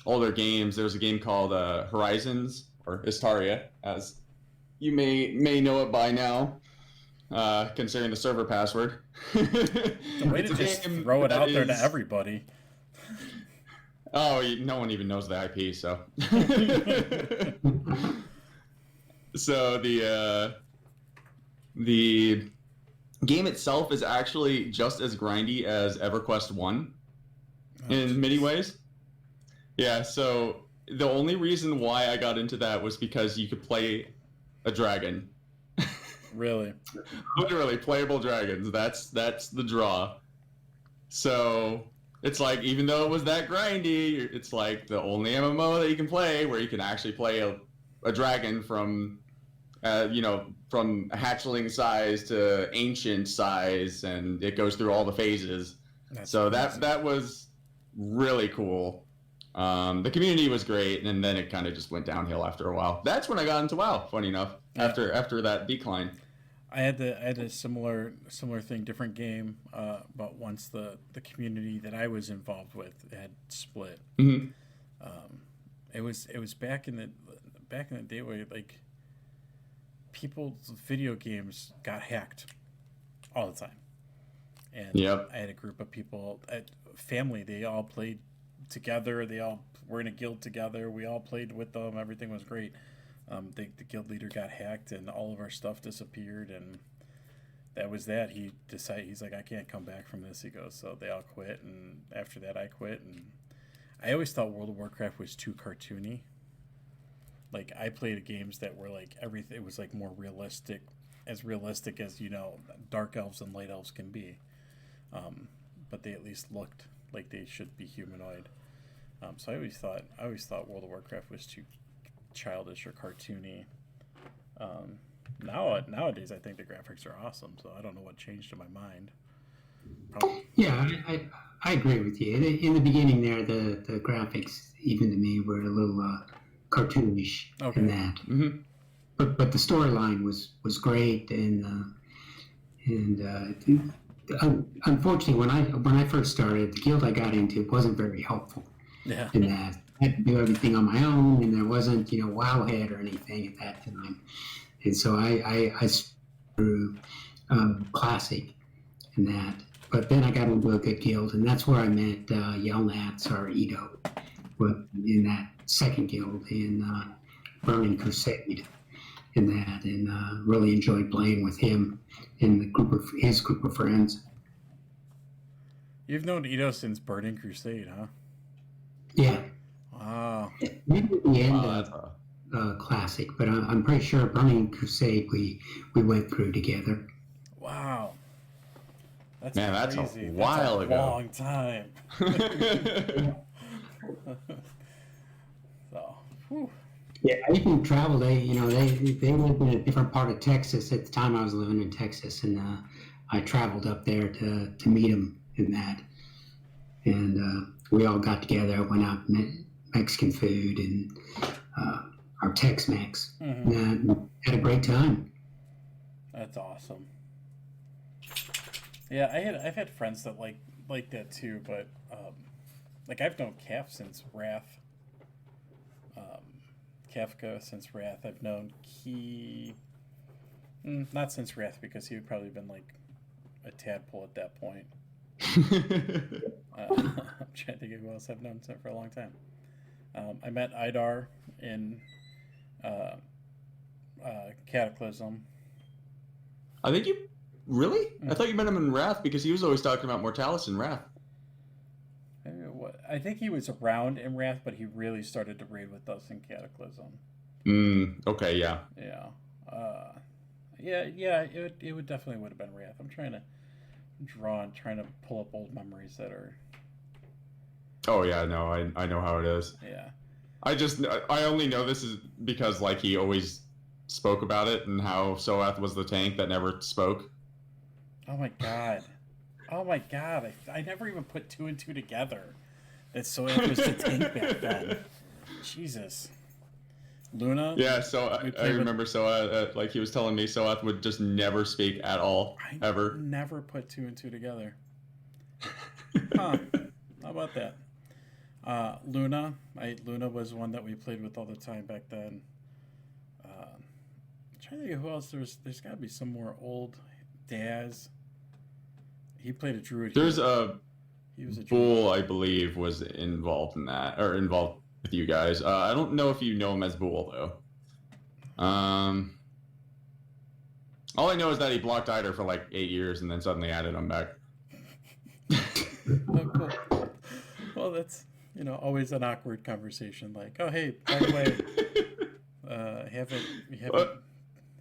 Speaker 2: older games, there was a game called Horizons or Istaria, as you may know it by now, considering the server password.
Speaker 1: The way to just throw it out there to everybody.
Speaker 2: Oh, no one even knows the IP, so. So the game itself is actually just as grindy as EverQuest 1 in many ways. Yeah, so the only reason why I got into that was because you could play a dragon.
Speaker 1: Really?
Speaker 2: Literally, playable dragons. That's the draw. So it's like, even though it was that grindy, it's like the only MMO that you can play where you can actually play a dragon from from hatchling size to ancient size, and it goes through all the phases. So that was really cool. The community was great, and then it kind of just went downhill after a while. That's when I got into WoW, funny enough, after that decline.
Speaker 1: I had a similar thing, different game, but once the community that I was involved with had split.
Speaker 2: Mm-hmm.
Speaker 1: It was back in the day where like people's video games got hacked all the time, and I had a group of people at family. They all played together. They all were in a guild together. We all played with them. Everything was great. The guild leader got hacked, and all of our stuff disappeared, and that was that. He's like, I can't come back from this. He goes, so they all quit, and after that I quit. And I always thought World of Warcraft was too cartoony. Like, I played games that were like everything. It was like more realistic as dark elves and light elves can be. But they at least looked like they should be humanoid. So I always thought World of Warcraft was too childish or cartoony. Nowadays I think the graphics are awesome, so I don't know what changed in my mind. Probably.
Speaker 3: Yeah, I agree with you. In the beginning there, the graphics, even to me, were a little cartoonish in that.
Speaker 2: Mm-hmm.
Speaker 3: But the storyline was great, and unfortunately, when I first started, the guild I got into wasn't very helpful.
Speaker 1: Yeah.
Speaker 3: In that I had to do everything on my own, and there wasn't Wowhead or anything at that time, and so I through Classic in that. But then I got into a good guild, and that's where I met Yelnats or Ito, in that second guild in Burning Crusade, in that, and really enjoyed playing with him and his group of friends.
Speaker 1: You've known Ito since Burning Crusade, huh?
Speaker 3: Yeah.
Speaker 1: Wow.
Speaker 3: Maybe at the end of Classic, but I'm pretty sure Burning Crusade we went through together.
Speaker 1: Wow. That's
Speaker 2: crazy. That's a while ago.
Speaker 1: Long time. So, whew.
Speaker 3: Yeah, I even traveled. They lived in a different part of Texas at the time. I was living in Texas, and I traveled up there to meet them in that. And we all got together, went out and met Mexican food and our Tex-Mex, and had a great time.
Speaker 1: That's awesome. Yeah, I've had friends that like that too, but like I've known Calf since Wrath. Kafka since Wrath. I've known Key, not since Wrath, because he would probably been like a tadpole at that point. I'm trying to think of who else I've known for a long time. I met Idar in Cataclysm.
Speaker 2: I think you really. I thought you met him in Wrath because he was always talking about Mortalis in Wrath.
Speaker 1: I think he was around in Wrath, but he really started to raid with us in Cataclysm.
Speaker 2: Okay, yeah.
Speaker 1: Yeah. Yeah. It would definitely would have been Wrath. I'm trying to trying to pull up old memories that are.
Speaker 2: Oh yeah, no, I know how it is.
Speaker 1: Yeah.
Speaker 2: I only know this is because like he always spoke about it and how Soath was the tank that never spoke.
Speaker 1: Oh my god. I never even put 2 and 2 together. That Soath was the tank back then. Jesus. Luna?
Speaker 2: Yeah, so I remember Soath, like he was telling me Soath would just never speak at all, ever.
Speaker 1: Never put 2 and 2 together. Huh. How about that? Luna was one that we played with all the time back then. I'm trying to think of who else. There's got to be some more old. Daz. He played a druid.
Speaker 2: He was
Speaker 1: a
Speaker 2: Bull, I believe, was involved in that, or involved with you guys. I don't know if you know him as Bull though. All I know is that he blocked Eider for like 8 years and then suddenly added him back.
Speaker 1: Oh, cool. Well, that's always an awkward conversation. Like, oh hey, by the way,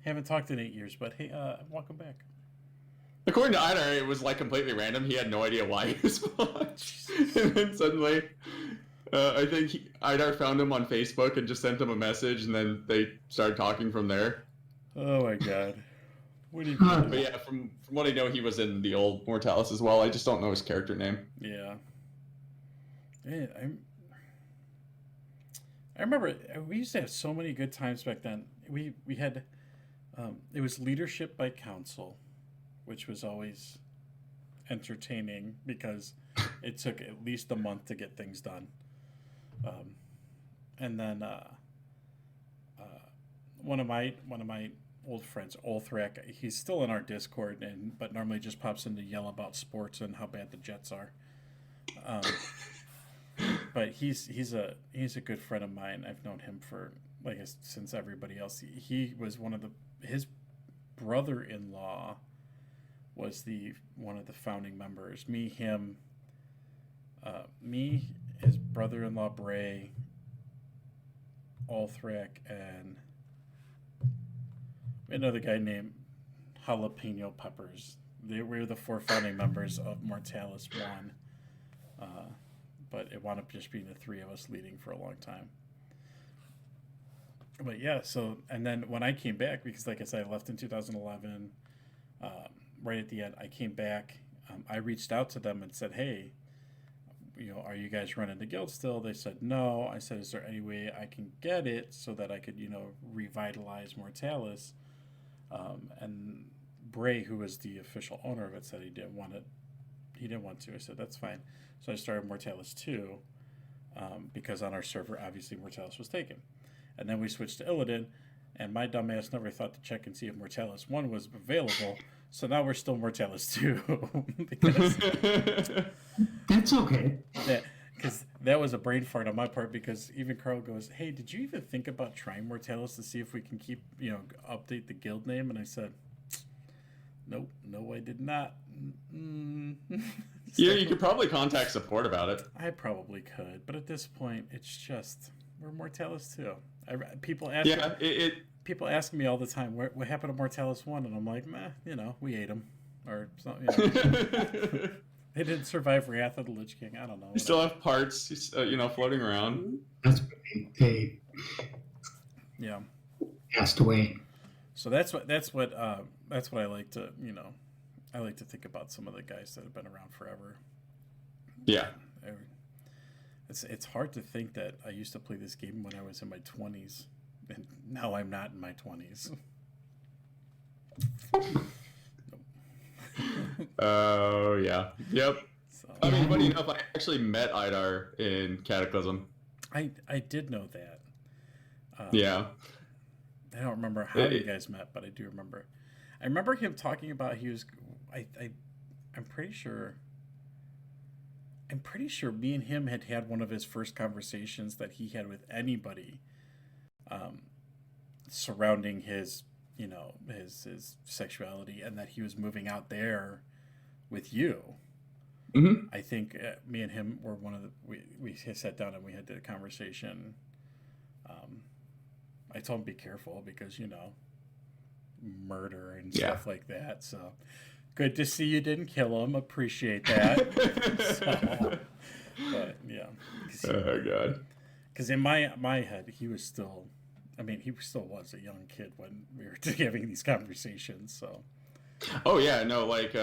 Speaker 1: haven't talked in 8 years, but hey, welcome back.
Speaker 2: According to Eider, it was like completely random. He had no idea why he was blocked, and then suddenly, I think Eider found him on Facebook and just sent him a message, and then they started talking from there.
Speaker 1: Oh my god. What do you mean?
Speaker 2: But yeah, from what I know, he was in the old Mortalis as well. I just don't know his character name.
Speaker 1: Yeah. Yeah, I remember we used to have so many good times back then. We had it was leadership by council, which was always entertaining because it took at least a month to get things done. And then one of my old friends, Olthrak, he's still in our Discord, but normally just pops in to yell about sports and how bad the Jets are. But he's a good friend of mine. I've known him for since everybody else. He was his brother-in-law was one of the founding members. His brother-in-law Bray, Olthrak, and another guy named Jalapeno Peppers. They were the 4 founding members of Mortalis 1. But it wound up just being the 3 of us leading for a long time. But yeah, and then when I came back, because like I said, I left in 2011, right at the end, I came back. I reached out to them and said, hey, are you guys running the guild still? They said no. I said, is there any way I can get it so that I could, revitalize Mortalis? And Bray, who was the official owner of it, said he didn't want to. I said, that's fine. So I started Mortalis 2 because on our server, obviously, Mortalis was taken. And then we switched to Illidan, and my dumbass never thought to check and see if Mortalis 1 was available. So now we're still Mortalis 2. Because
Speaker 3: that's okay.
Speaker 1: Because that was a brain fart on my part, because even Carl goes, hey, did you even think about trying Mortalis to see if we can keep, update the guild name? And I said, nope, no, I did not.
Speaker 2: Yeah, you could probably contact support about it.
Speaker 1: I probably could, but at this point, it's just we're Mortalis 2. People ask me all the time, what happened to Mortalis 1? And I'm like, meh, we ate him or something. They didn't survive Wrath of the Lich King. I don't know.
Speaker 2: You still have parts, floating around.
Speaker 3: That's they
Speaker 1: yeah
Speaker 3: passed away.
Speaker 1: So that's what I like to I like to think about some of the guys that have been around forever.
Speaker 2: Yeah.
Speaker 1: It's hard to think that I used to play this game when I was in my 20s, and now I'm not in my 20s.
Speaker 2: Oh, yeah. Yep.
Speaker 1: So,
Speaker 2: I mean, funny enough, I actually met Idar in Cataclysm.
Speaker 1: I did know that.
Speaker 2: Yeah.
Speaker 1: I don't remember how you guys met, but I do remember. I remember him talking about I'm pretty sure me and him had one of his first conversations that he had with anybody surrounding his you know, his sexuality, and that he was moving out there with you.
Speaker 2: Mm-hmm.
Speaker 1: I think me and him were one of the we sat down and we had the conversation. I told him be careful because, you know, murder and stuff like that. So good to see you didn't kill him. Appreciate that. So, but yeah.
Speaker 2: Oh God.
Speaker 1: Because in my head, he was still. I mean, he still was a young kid when we were having these conversations. So.
Speaker 2: Oh yeah, no, like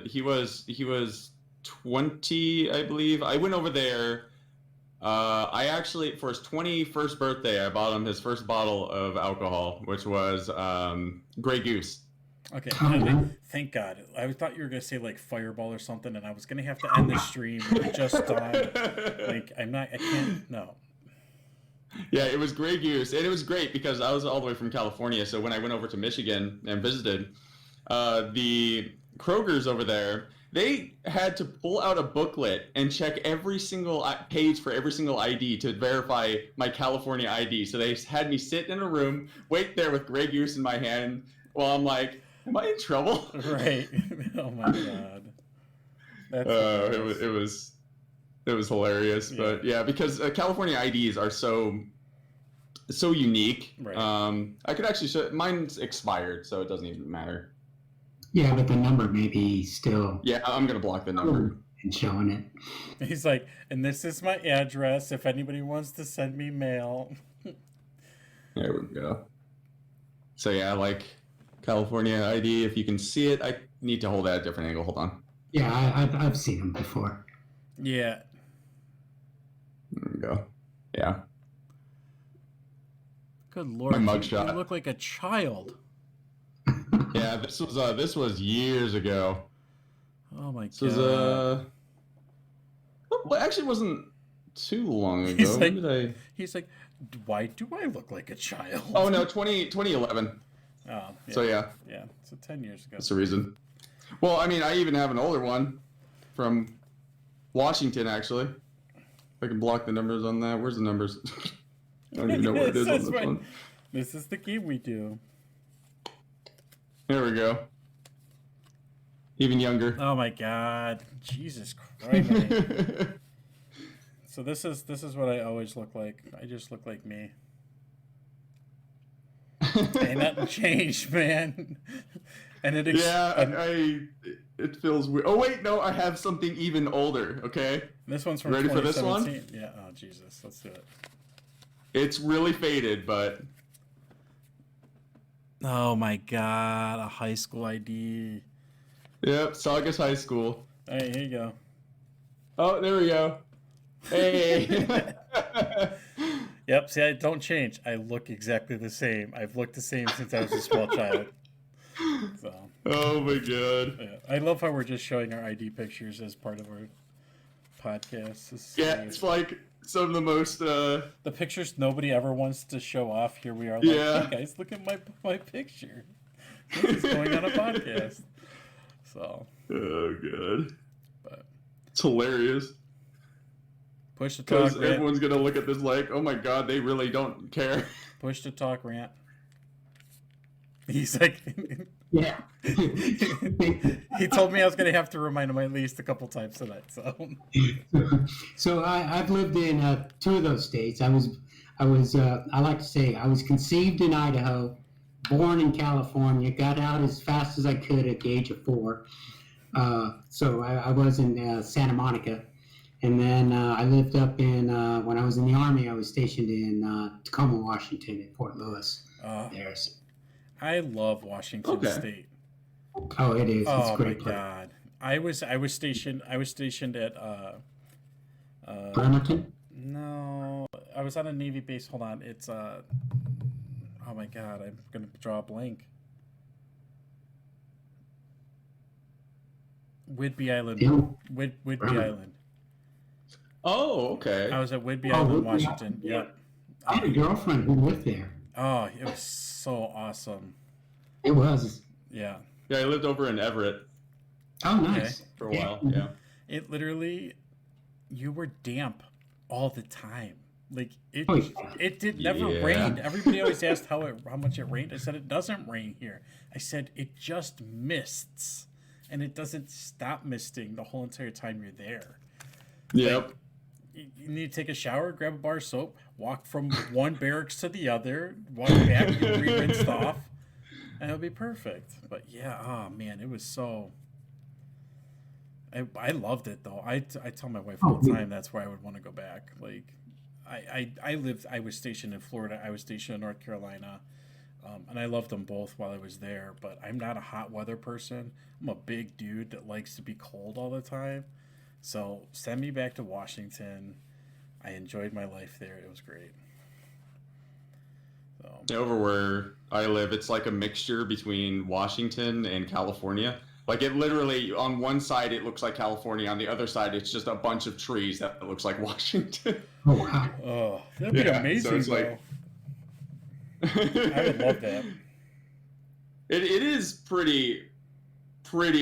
Speaker 2: he was 20, I believe. I went over there. I actually, for his 21st birthday, I bought him his first bottle of alcohol, which was Grey Goose.
Speaker 1: Okay, thank God. I thought you were gonna say like Fireball or something, and I was gonna have to end the stream just on. Like I can't. No.
Speaker 2: Yeah, it was Grey Goose, and it was great because I was all the way from California. So when I went over to Michigan and visited, the Kroger's over there, they had to pull out a booklet and check every single page for every single ID to verify my California ID. So they had me sit in a room, wait there with Grey Goose in my hand, while I'm like, am I in trouble?
Speaker 1: Right. Oh my God. That's
Speaker 2: it was hilarious. Yeah. But yeah, because California IDs are so unique.
Speaker 1: Right.
Speaker 2: I could actually show mine's expired, so it doesn't even matter.
Speaker 3: Yeah, but the number may be still.
Speaker 2: Yeah, I'm gonna block the number
Speaker 3: and showing it.
Speaker 1: He's like, and this is my address if anybody wants to send me mail.
Speaker 2: There we go. So yeah, like California ID. If you can see it, I need to hold that at a different angle. Hold on.
Speaker 3: Yeah, I've seen them before.
Speaker 1: Yeah.
Speaker 2: There we go. Yeah.
Speaker 1: Good Lord.
Speaker 2: My mugshot.
Speaker 1: You look like a child.
Speaker 2: Yeah, this was years ago.
Speaker 1: Oh my God.
Speaker 2: This was well, it actually wasn't too long ago.
Speaker 1: He's like, why do I look like a child?
Speaker 2: Oh no, 2011.
Speaker 1: Oh, yeah.
Speaker 2: So yeah.
Speaker 1: Yeah, so 10 years ago.
Speaker 2: That's the reason. Well, I mean, I even have an older one from Washington, actually. I can block the numbers on that. Where's the numbers? I don't even know where it is on this one.
Speaker 1: This is the game we do.
Speaker 2: There we go. Even younger.
Speaker 1: Oh my God. Jesus Christ. So this is what I always look like. I just look like me. Ain't nothing changed, man. And it
Speaker 2: it feels weird. Oh wait, no, I have something even older. Okay.
Speaker 1: This one's from
Speaker 2: ready for this one?
Speaker 1: Yeah. Oh Jesus, let's do it.
Speaker 2: It's really faded, but.
Speaker 1: Oh my God, a high school ID.
Speaker 2: Yep, Saugus High School.
Speaker 1: All right, here you go.
Speaker 2: Oh, there we go. Hey.
Speaker 1: Yep, see, I don't change. I look exactly the same. I've looked the same since I was a small child. So.
Speaker 2: Oh my God.
Speaker 1: Yeah. I love how we're just showing our ID pictures as part of our podcast.
Speaker 2: Yeah, it's like some of the most
Speaker 1: the pictures nobody ever wants to show off. Here we are, like, hey guys, look at my picture. This is going on a podcast. So.
Speaker 2: Oh God.
Speaker 1: But
Speaker 2: it's hilarious.
Speaker 1: Push to talk.
Speaker 2: Because everyone's gonna look at this like, oh my God, they really don't care.
Speaker 1: Push to talk, Rant. He's like,
Speaker 3: yeah.
Speaker 1: He told me I was gonna have to remind him at least a couple times tonight.
Speaker 3: So I've lived in 2 of those states. I like to say I was conceived in Idaho, born in California, got out as fast as I could at the age of 4. So I was in Santa Monica. And then I lived up in, when I was in the Army, I was stationed in Tacoma, Washington at Fort Lewis. There's.
Speaker 1: I love Washington State.
Speaker 3: Oh, it is. It's
Speaker 1: oh
Speaker 3: great
Speaker 1: my God! I was stationed at
Speaker 3: Bremerton.
Speaker 1: No, I was on a Navy base. Hold on, it's oh my God! I'm gonna draw a blank. Whidbey Island. Whidbey Island.
Speaker 2: Oh, okay.
Speaker 1: I was at Whidbey Island, Washington. Yep.
Speaker 3: I had a girlfriend who lived there.
Speaker 1: Oh, it was so awesome.
Speaker 3: It was.
Speaker 1: Yeah.
Speaker 2: Yeah, I lived over in Everett.
Speaker 3: Oh, nice.
Speaker 2: Okay. For a while, yeah.
Speaker 1: It literally, you were damp all the time. Like it,
Speaker 3: Oh, yeah.
Speaker 1: it did never
Speaker 2: Yeah.
Speaker 1: rain. Everybody always asked how much it rained. I said it doesn't rain here. I said it just mists, and it doesn't stop misting the whole entire time you're there.
Speaker 2: Yep.
Speaker 1: You need to take a shower, grab a bar of soap, walk from one barracks to the other, walk back, get re-rinsed off, and it'll be perfect. But yeah, oh man, it was so. I loved it though. I tell my wife all the time that's where I would want to go back. Like, I was stationed in Florida. I was stationed in North Carolina, and I loved them both while I was there. But I'm not a hot weather person. I'm a big dude that likes to be cold all the time. So send me back to Washington. I enjoyed my life there. It was great. So
Speaker 2: Over where I live, it's like a mixture between Washington and California. Like it literally, on one side it looks like California, on the other side it's just a bunch of trees that looks like Washington.
Speaker 3: Oh, wow.
Speaker 1: oh, that'd be amazing.
Speaker 2: So it's
Speaker 1: though. I would love that.
Speaker 2: It is pretty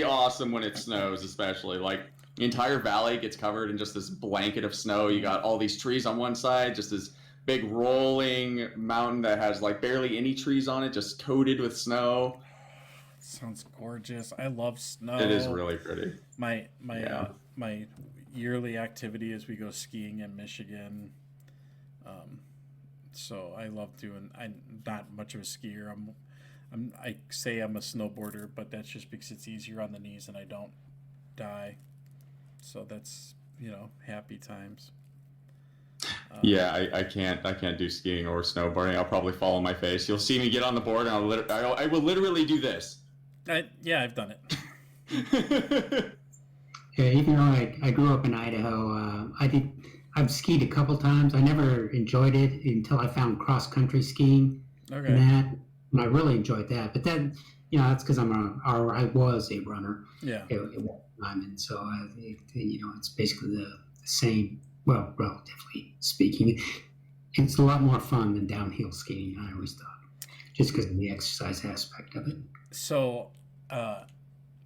Speaker 2: awesome when it snows, especially like the entire valley gets covered in just this blanket of snow. You got all these trees on one side, just this big rolling mountain that has like barely any trees on it, just coated with snow.
Speaker 1: Sounds gorgeous. I love snow.
Speaker 2: It is really pretty.
Speaker 1: My
Speaker 2: Yeah.
Speaker 1: my yearly activity is we go skiing in Michigan. So I love doing. I'm not much of a skier. I say I'm a snowboarder, but that's just because it's easier on the knees and I don't die. So that's happy times.
Speaker 2: Yeah, I can't do skiing or snowboarding. I'll probably fall on my face. You'll see me get on the board, and I will literally do this.
Speaker 1: I've done it.
Speaker 3: Yeah, even though I grew up in Idaho, I've skied a couple times. I never enjoyed it until I found cross country skiing,
Speaker 1: Okay.
Speaker 3: and I really enjoyed that. But then, that's because I was a runner.
Speaker 1: Yeah.
Speaker 3: At one time, and so it's basically the same. Well, relatively speaking, it's a lot more fun than downhill skiing. I always thought, just because of the exercise aspect of it.
Speaker 1: So, I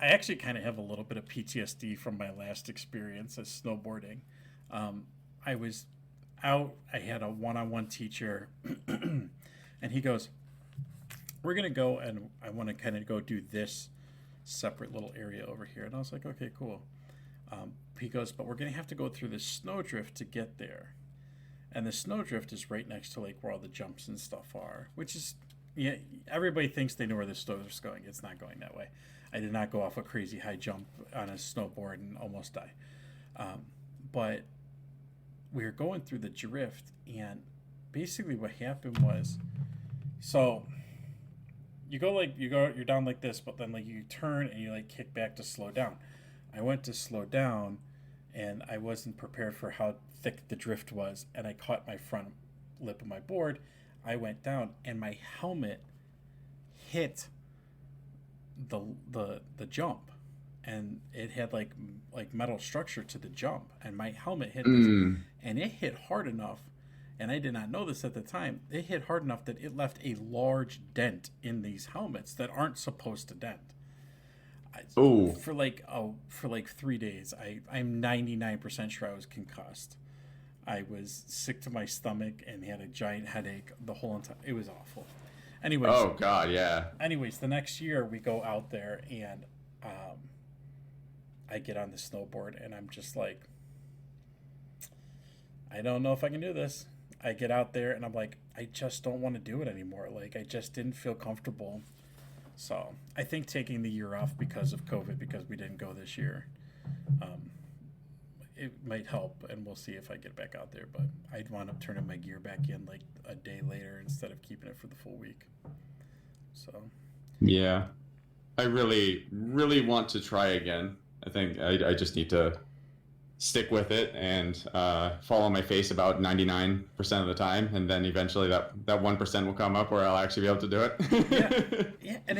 Speaker 1: actually kind of have a little bit of PTSD from my last experience as snowboarding. I was out. I had a one-on-one teacher, and he goes, "We're gonna go, and I want to kind of go do this separate little area over here." And I was like, "Okay, cool." He goes, "But we're gonna have to go through this snowdrift to get there." And the snowdrift is right next to like where all the jumps and stuff are, which is, everybody thinks they know where the snowdrift's going. It's not going that way. I did not go off a crazy high jump on a snowboard and almost die. But we were going through the drift, and basically what happened was, so you're down like this, but then like you turn and you like kick back to slow down. I went to slow down, and I wasn't prepared for how thick the drift was, and I caught my front lip of my board. I went down, and my helmet hit the jump, and it had like metal structure to the jump, and my helmet hit this, and it hit hard enough, and I did not know this at the time. It hit hard enough that it left a large dent in these helmets that aren't supposed to dent.
Speaker 2: Oh.
Speaker 1: For like 3 days, I'm 99% sure I was concussed. I was sick to my stomach and had a giant headache the whole entire. It was awful. Anyways.
Speaker 2: Oh God, yeah.
Speaker 1: Anyways, the next year we go out there, and I get on the snowboard, and I'm just like, I don't know if I can do this. I get out there, and I'm like, I just don't want to do it anymore. Like, I just didn't feel comfortable. So I think taking the year off because of COVID, because we didn't go this year, it might help, and we'll see if I get back out there. But I'd wind up turning my gear back in like a day later instead of keeping it for the full week. So
Speaker 2: Yeah, I really want to try again. I think I just need to stick with it and fall on my face about 99% of the time, and then eventually that 1% will come up where I'll actually be able to do it.
Speaker 1: yeah, and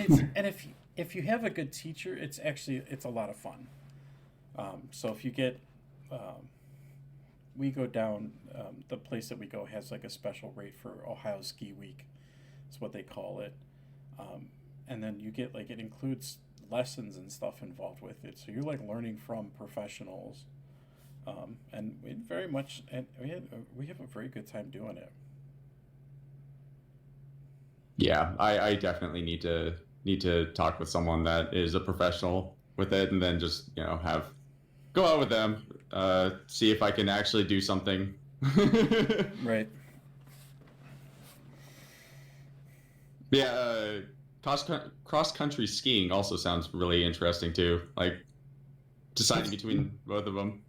Speaker 1: if you have a good teacher, it's a lot of fun. So if you get, we go down, the place that we go has like a special rate for Ohio Ski Week. It's what they call it. And then you get like, it includes lessons and stuff involved with it. So you're like learning from professionals. And we have a very good time doing it.
Speaker 2: Yeah, I definitely need to talk with someone that is a professional with it, and then just go out with them, see if I can actually do something.
Speaker 1: Right.
Speaker 2: Yeah, cross country skiing also sounds really interesting too. Like deciding between both of them.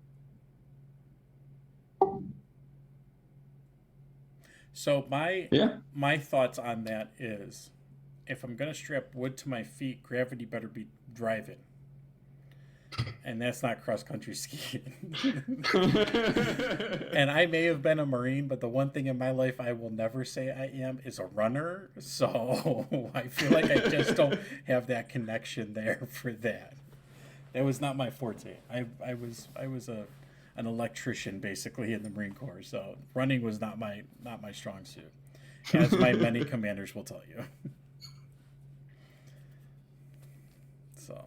Speaker 1: So my thoughts on that is, if I'm gonna strap wood to my feet, gravity better be driving, and that's not cross country skiing. And I may have been a Marine, but the one thing in my life I will never say I am is a runner. So I feel like I just don't have that connection there for that. That was not my forte. I was an electrician basically in the Marine Corps, so running was not my strong suit, as my many commanders will tell you. So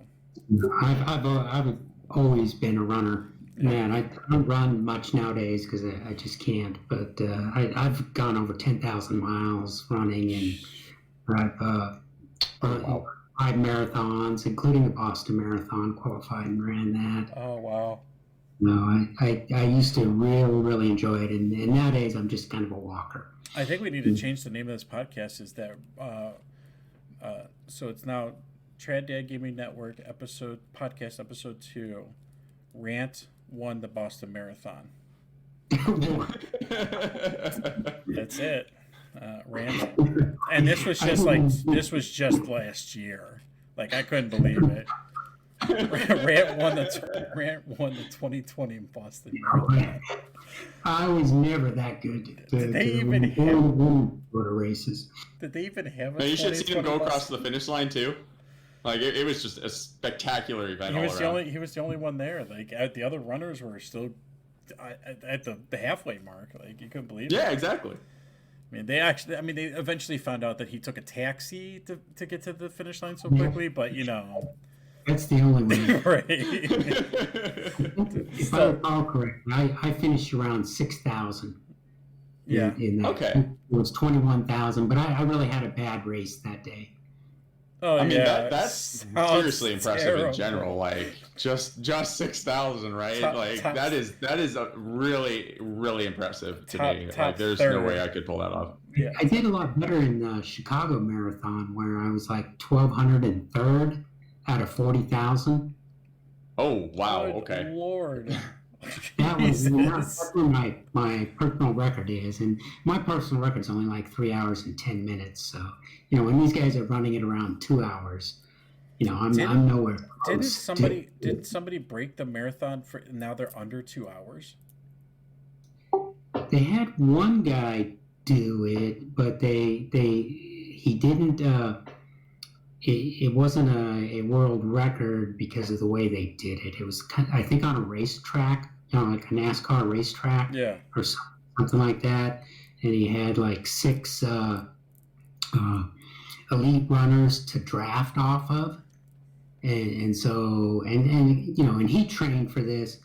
Speaker 3: I've always been a runner. Man, I don't run much nowadays because I just can't. But I've gone over 10,000 miles running, and I've run 5 marathons, including the Boston Marathon. Qualified and ran that.
Speaker 1: Oh wow.
Speaker 3: No, I used to really enjoy it, and nowadays I'm just kind of a walker.
Speaker 1: I think we need to change the name of this podcast. Is that so? It's now Trad Dad Gaming Network podcast episode 2. Rant won the Boston Marathon. That's it. Rant, and this was just last year. Like I couldn't believe it. Rant won the 2020 Boston Marathon.
Speaker 3: I was never that good.
Speaker 1: Did they even have
Speaker 3: races?
Speaker 1: Did they even have a?
Speaker 2: You should see him go across the finish line too. Like it was just a spectacular event. He
Speaker 1: was the only one there. Like the other runners were still at the halfway mark. Like you couldn't believe it.
Speaker 2: Yeah, exactly.
Speaker 1: I mean, they eventually found out that he took a taxi to get to the finish line so quickly. But
Speaker 3: that's the only way.
Speaker 1: Right.
Speaker 3: If I recall correctly, I finished around 6,000.
Speaker 1: Yeah.
Speaker 3: In that.
Speaker 2: Okay.
Speaker 3: It was 21,000, but I really had a bad race that day.
Speaker 1: Oh,
Speaker 2: I mean,
Speaker 1: yeah.
Speaker 2: that's seriously impressive in general. Like just 6,000, right? That is a really impressive to me. Like there's no way I could pull that off.
Speaker 3: Yeah. I did a lot better in the Chicago Marathon, where I was like 1,203rd out of 40,000.
Speaker 2: Oh wow!
Speaker 1: Good
Speaker 2: okay.
Speaker 1: Lord.
Speaker 3: That's where my personal record is, and my personal record is only like 3 hours and 10 minutes. So when these guys are running it around 2 hours, I'm nowhere close.
Speaker 1: Did somebody break the marathon for? Now they're under 2 hours.
Speaker 3: They had one guy do it, but he didn't. It wasn't a world record because of the way they did it. It was, I think, on a racetrack, like a NASCAR racetrack,
Speaker 1: yeah,
Speaker 3: or something like that. And he had like 6 elite runners to draft off of, and he trained for this.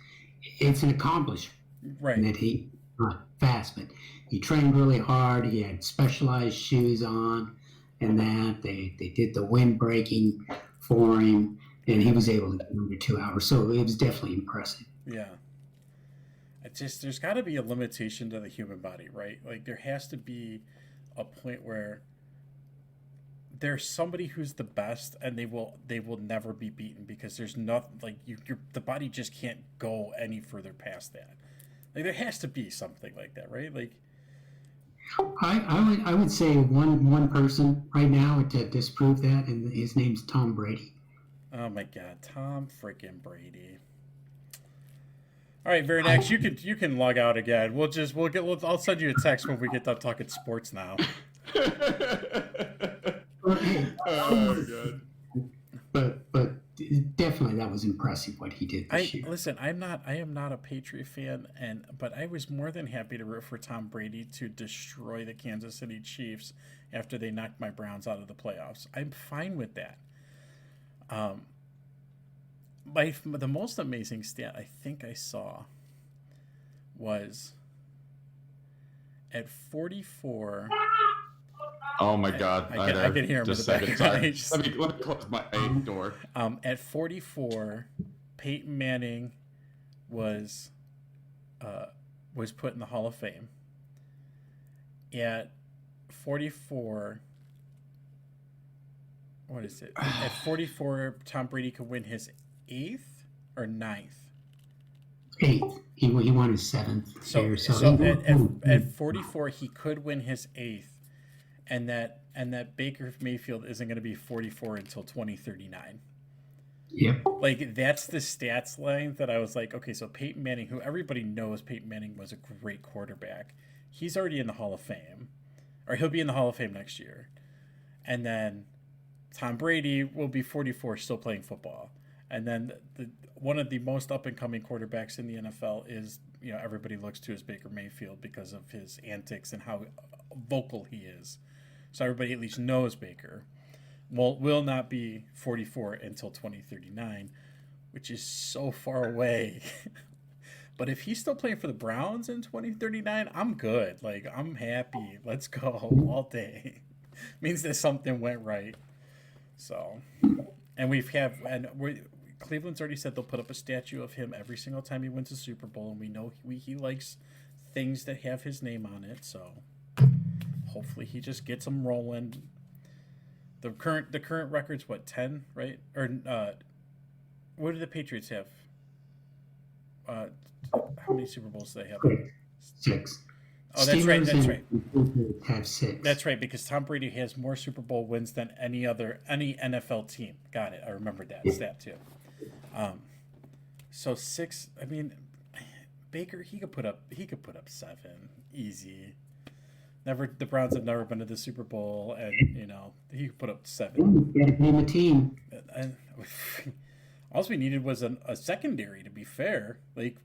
Speaker 3: It's an accomplishment,
Speaker 1: right?
Speaker 3: That he not fast, but he trained really hard. He had specialized shoes on. And that they did the wind breaking for him, and he was able to get under 2 hours. So it was definitely impressive.
Speaker 1: Yeah. There's got to be a limitation to the human body, right? Like there has to be a point where there's somebody who's the best, and they will never be beaten because there's nothing like the body just can't go any further past that. Like there has to be something like that, right? Like.
Speaker 3: I would say one person right now to disprove that, and his name's Tom Brady.
Speaker 1: Oh my God, Tom freaking Brady! All right, very next, you can log out again. I'll send you a text when we get done talking sports now.
Speaker 2: Oh my God!
Speaker 3: But definitely that was impressive what he did this year.
Speaker 1: Listen, I am not a Patriot fan, but I was more than happy to root for Tom Brady to destroy the Kansas City Chiefs after they knocked my Browns out of the playoffs. I'm fine with that. The most amazing stat I think I saw was at 44.
Speaker 2: Oh my God!
Speaker 1: I can hear him in the background.
Speaker 2: Let me close my door.
Speaker 1: At 44, Peyton Manning was put in the Hall of Fame. At 44, what is it? At 44, Tom Brady could win his 8th or 9th.
Speaker 3: 8th. He won his 7th.
Speaker 1: So at 44, he could win his 8th, and that Baker Mayfield isn't going to be 44 until 2039.
Speaker 3: Yep.
Speaker 1: Like, that's the stats line that I was like, okay, so Peyton Manning, who everybody knows Peyton Manning was a great quarterback, he's already in the Hall of Fame, or he'll be in the Hall of Fame next year. And then Tom Brady will be 44, still playing football. And then one of the most up-and-coming quarterbacks in the NFL is, everybody looks to as Baker Mayfield because of his antics and how vocal he is. So everybody at least knows Baker. Will not be 44 until 2039, which is so far away. But if he's still playing for the Browns in 2039, I'm good. Like, I'm happy. Let's go all day. Means that something went right. So, and Cleveland's already said they'll put up a statue of him every single time he wins a Super Bowl, and we know he likes things that have his name on it. So, hopefully he just gets them rolling. The current record's what, 10, right? Or what do the Patriots have? How many Super Bowls do they have?
Speaker 3: 6.
Speaker 1: Oh, that's right.
Speaker 3: Have 6.
Speaker 1: That's right, because Tom Brady has more Super Bowl wins than any NFL team. Got it. I remembered that stat too. So 6. I mean, Baker, he could put up 7 easy. The Browns have never been to the Super Bowl, and he could put up 7.
Speaker 3: You got to name a team.
Speaker 1: And all we needed was a secondary. To be fair, like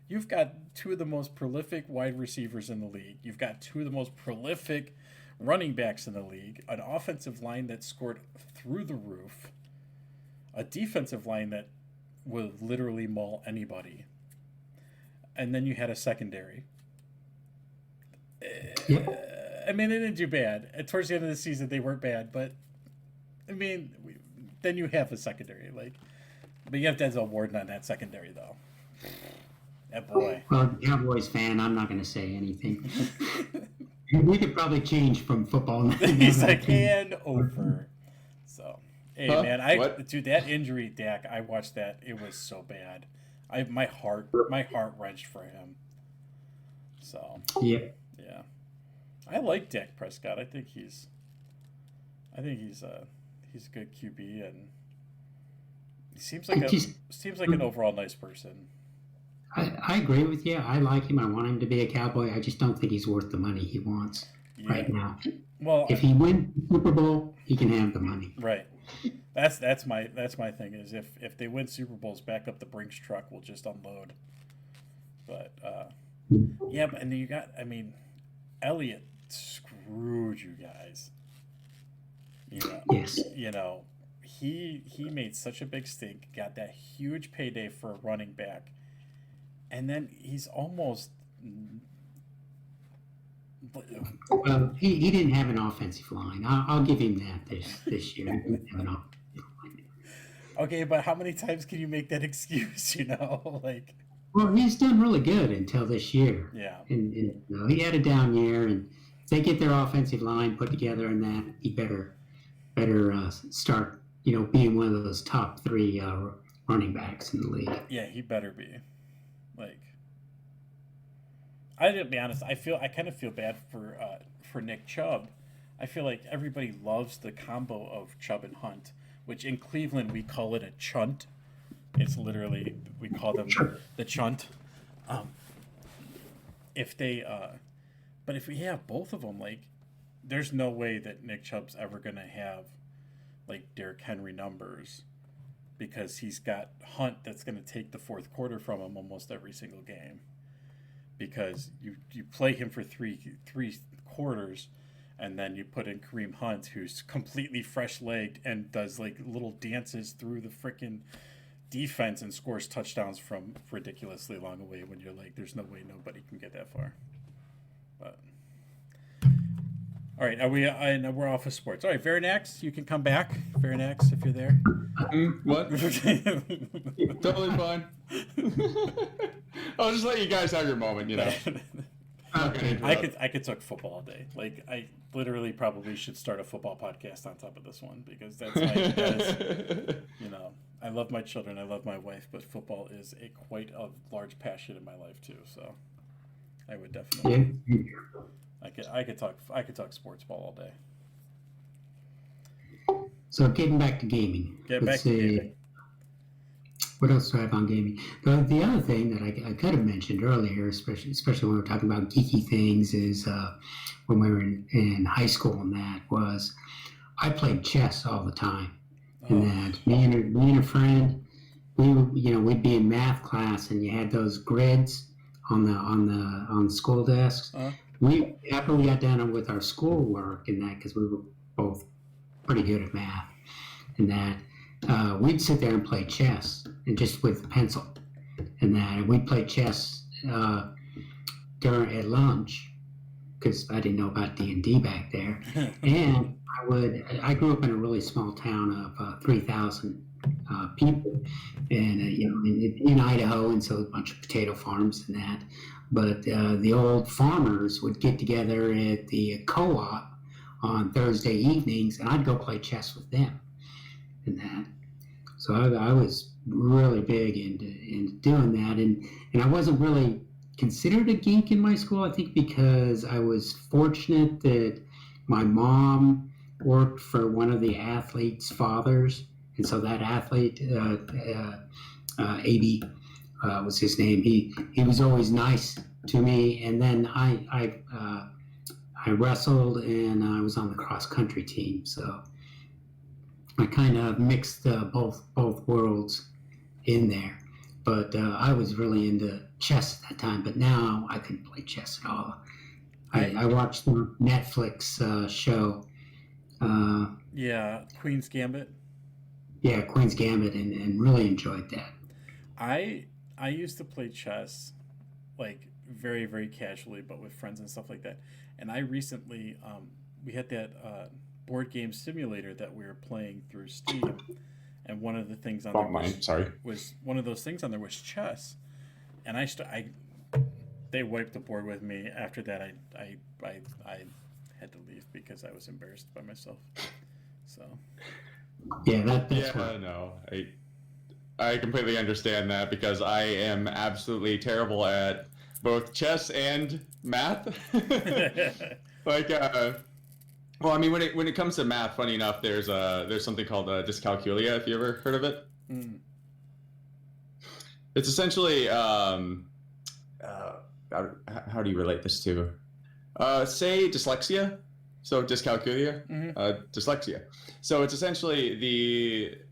Speaker 1: you've got 2 of the most prolific wide receivers in the league. You've got 2 of the most prolific running backs in the league. An offensive line that scored through the roof. A defensive line that will literally maul anybody. And then you had a secondary. I mean, they didn't do bad. Towards the end of the season, they weren't bad, but I mean, then you have a secondary, but you have Denzel Ward on that secondary, though. That boy.
Speaker 3: Well, Cowboys fan, I'm not going to say anything. We could probably change from football.
Speaker 1: He's like, and over. So, hey, man, dude, that injury, Dak, I watched that. It was so bad. My heart wrenched for him. So,
Speaker 3: yeah.
Speaker 1: I like Dak Prescott. I think he's a good QB, and he seems like an overall nice person.
Speaker 3: I agree with you. I like him. I want him to be a Cowboy. I just don't think he's worth the money he wants right now.
Speaker 1: Well,
Speaker 3: if he wins the Super Bowl, he can have the money.
Speaker 1: Right. That's my thing is if they win Super Bowls, back up the Brinks truck, we'll just unload. But but and then you got, Elliott screwed you guys.
Speaker 3: Yes.
Speaker 1: He made such a big stink, got that huge payday for a running back, and then he's almost.
Speaker 3: Well, he didn't have an offensive line. I'll give him that this year. He didn't have an offensive line.
Speaker 1: Okay, but how many times can you make that excuse?
Speaker 3: Well, he's done really good until this year.
Speaker 1: Yeah.
Speaker 3: And he had a down year, and if they get their offensive line put together and that, he better start, being one of those top 3 running backs in the league.
Speaker 1: Yeah, he better be. I didn't be honest. I kind of feel bad for Nick Chubb. I feel like everybody loves the combo of Chubb and Hunt, which in Cleveland we call it a chunt. It's literally, we call them the chunt. But if we have both of them, there's no way that Nick Chubb's ever going to have Derrick Henry numbers, because he's got Hunt that's going to take the fourth quarter from him almost every single game, because you play him for three quarters, and then you put in Kareem Hunt, who's completely fresh-legged and does little dances through defense and scores touchdowns from ridiculously long away when you're like, there's no way nobody can get that far. But all right, we're off of sports. All right, Varanax, you can come back. Varanax, if you're there.
Speaker 2: What? Totally fine. I'll just let you guys have your moment, you know.
Speaker 1: I could talk football all day. Like, I literally probably should start a football podcast on top of this one, because that is, you know, I love my children, I love my wife, but football is quite a large passion in my life too. So I would definitely. I could talk sports ball all day.
Speaker 3: So getting back to gaming.
Speaker 1: Gaming.
Speaker 3: What else do I have on gaming? The other thing that I could have mentioned earlier, especially when we're talking about geeky things, is when we were in high school, and that was I played chess all the time. And that me and a friend, we'd be in math class, and you had those grids on the school desks. After we got done with our schoolwork and that, because we were both pretty good at math, and that we'd sit there and play chess, and just with a pencil, and that, and we'd play chess at lunch, because I didn't know about D&D back there. And I grew up in a really small town of 3,000 people, and in Idaho, and so a bunch of potato farms and that. But the old farmers would get together at the co-op on Thursday evenings, and I'd go play chess with them and that. So I was really big into doing that, and I wasn't really considered a geek in my school, I think, because I was fortunate that my mom worked for one of the athletes' fathers, and so that athlete, AB, was his name. He was always nice to me, and then I wrestled, and I was on the cross country team, so I kind of mixed both worlds in there. But I was really into chess at that time, but now I couldn't play chess at all. I watched the Netflix show.
Speaker 1: Queen's Gambit.
Speaker 3: Yeah, Queen's Gambit, and really enjoyed that.
Speaker 1: I used to play chess, like, very, very casually, but with friends and stuff like that. And I recently, we had that board game simulator that we were playing through Steam, and one of the things on was one of those things on there was chess, and they wiped the board with me. After that, I had to leave because I was embarrassed by myself. So.
Speaker 3: Yeah, that's
Speaker 2: yeah. No, I completely understand that, because I am absolutely terrible at both chess and math. Like, well, I mean, when it comes to math, funny enough, there's something called dyscalculia. If you ever heard of it, it's essentially how do you relate this to? Say dyslexia. So dyscalculia, dyslexia. So it's essentially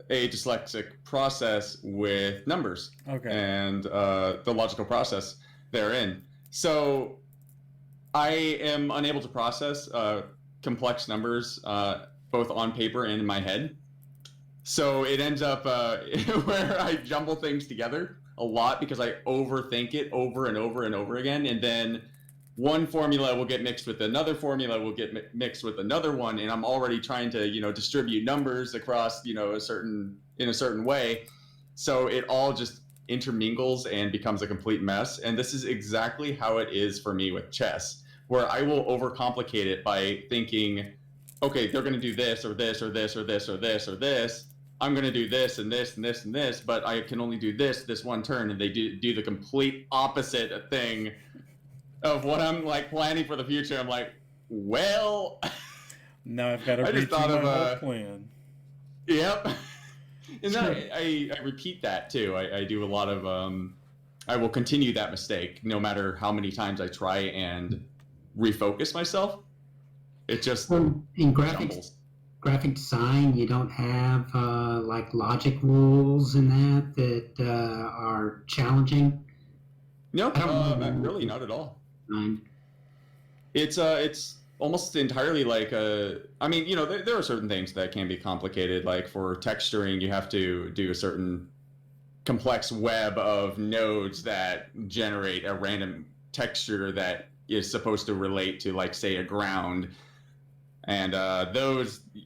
Speaker 2: a dyslexic process with numbers, and the logical process therein. So I am unable to process complex numbers, both on paper and in my head. So it ends up where I jumble things together a lot, because I overthink it over and over and over again, and then one formula will get mixed with another formula, will get mixed with another one, and I'm already trying to distribute numbers across in a certain way, so it all just intermingles and becomes a complete mess. And this is exactly how it is for me with chess, where I will overcomplicate it by thinking, okay, they're going to do this or this or this or this or this or this. I'm going to do this and this and this and this, but I can only do this one turn, and they do the complete opposite thing of what I'm like planning for the future. I'm like, well,
Speaker 1: now I've got to redo my whole plan.
Speaker 2: Yep. And then I repeat that too. I do a lot of I will continue that mistake no matter how many times I try and refocus myself. It just
Speaker 3: in graphic design, you don't have like logic rules in that are challenging.
Speaker 2: No, really not at all. It's almost entirely like I mean, there are certain things that can be complicated. Like for texturing, you have to do a certain complex web of nodes that generate a random texture that is supposed to relate to, like, say, a ground. And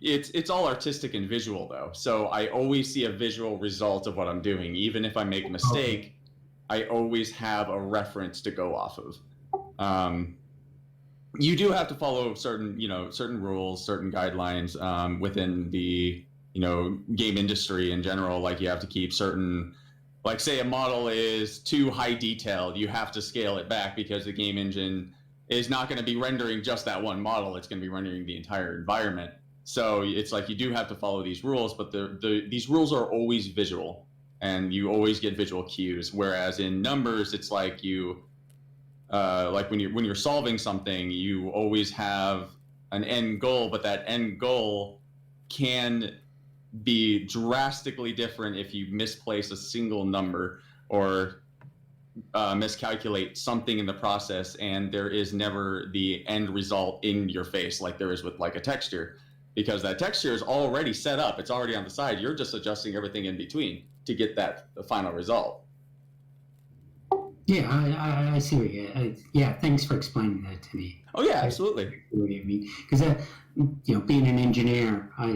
Speaker 2: it's all artistic and visual, though. So I always see a visual result of what I'm doing. Even if I make a mistake, I always have a reference to go off of. You do have to follow certain rules, certain guidelines within the, game industry in general. Like, you have to keep certain, like, say a model is too high detailed, you have to scale it back because the game engine is not going to be rendering just that one model. It's going to be rendering the entire environment. So it's like you do have to follow these rules, but these rules are always visual, and you always get visual cues. Whereas in numbers, it's like like when you're solving something, you always have an end goal, but that end goal can be drastically different if you misplace a single number or miscalculate something in the process, and there is never the end result in your face like there is with, like, a texture, because that texture is already set up. It's already on the side. You're just adjusting everything in between to get the final result.
Speaker 3: Yeah, I see what you. Thanks for explaining that to me.
Speaker 2: Oh yeah, absolutely.
Speaker 3: What do you mean? Because being an engineer, I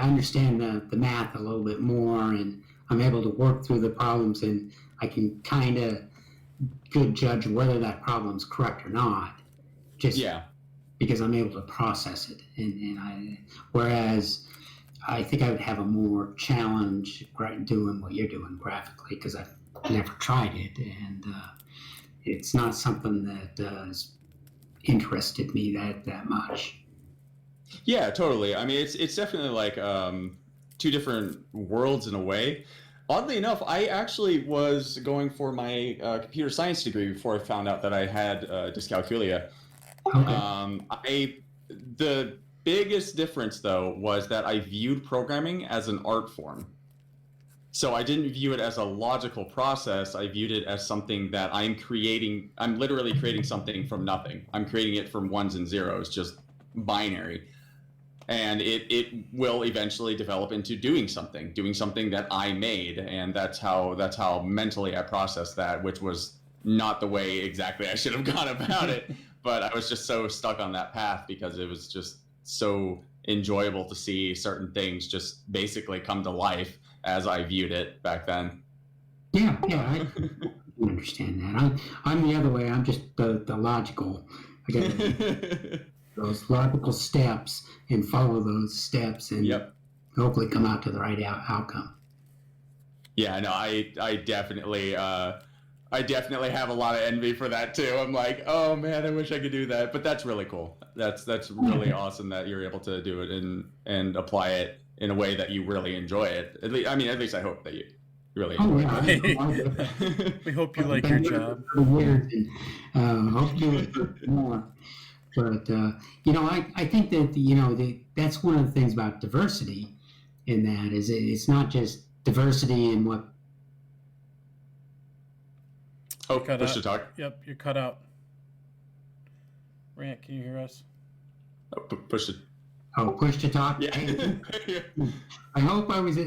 Speaker 3: understand the math a little bit more, and I'm able to work through the problems, and I can kind of good judge whether that problem's correct or not. Just because I'm able to process it, whereas I think I would have a more challenge doing what you're doing graphically, because I've never tried it, and it's not something that has interested me that much.
Speaker 2: Yeah, totally. I mean, it's definitely like two different worlds in a way. Oddly enough, I actually was going for my computer science degree before I found out that I had dyscalculia.
Speaker 3: Okay.
Speaker 2: The biggest difference, though, was that I viewed programming as an art form. So I didn't view it as a logical process. I viewed it as something that I'm creating. I'm literally creating something from nothing. I'm creating it from ones and zeros, just binary. And it will eventually develop into doing something that I made. And that's how mentally I processed that, which was not the way exactly I should have gone about it. But I was just so stuck on that path because it was just so enjoyable to see certain things just basically come to life as I viewed it back then.
Speaker 3: Yeah, I understand that. I'm the other way. I'm just the logical. I got those logical steps and follow those steps, and hopefully come out to the right outcome.
Speaker 2: Yeah, no, I definitely have a lot of envy for that too. I'm like, oh man, I wish I could do that. But that's really cool. That's really awesome that you're able to do it and apply it in a way that you really enjoy it. At least I hope that you really enjoy
Speaker 1: it. We hope you like your job.
Speaker 3: Hope you do more. But I think that that's one of the things about diversity. In that is it's not just diversity in what.
Speaker 2: Oh, push to talk.
Speaker 1: Yep, you're cut out. Rant, can you hear us?
Speaker 2: Oh, push to.
Speaker 3: Oh, push to talk.
Speaker 2: Yeah.
Speaker 3: I hope I was,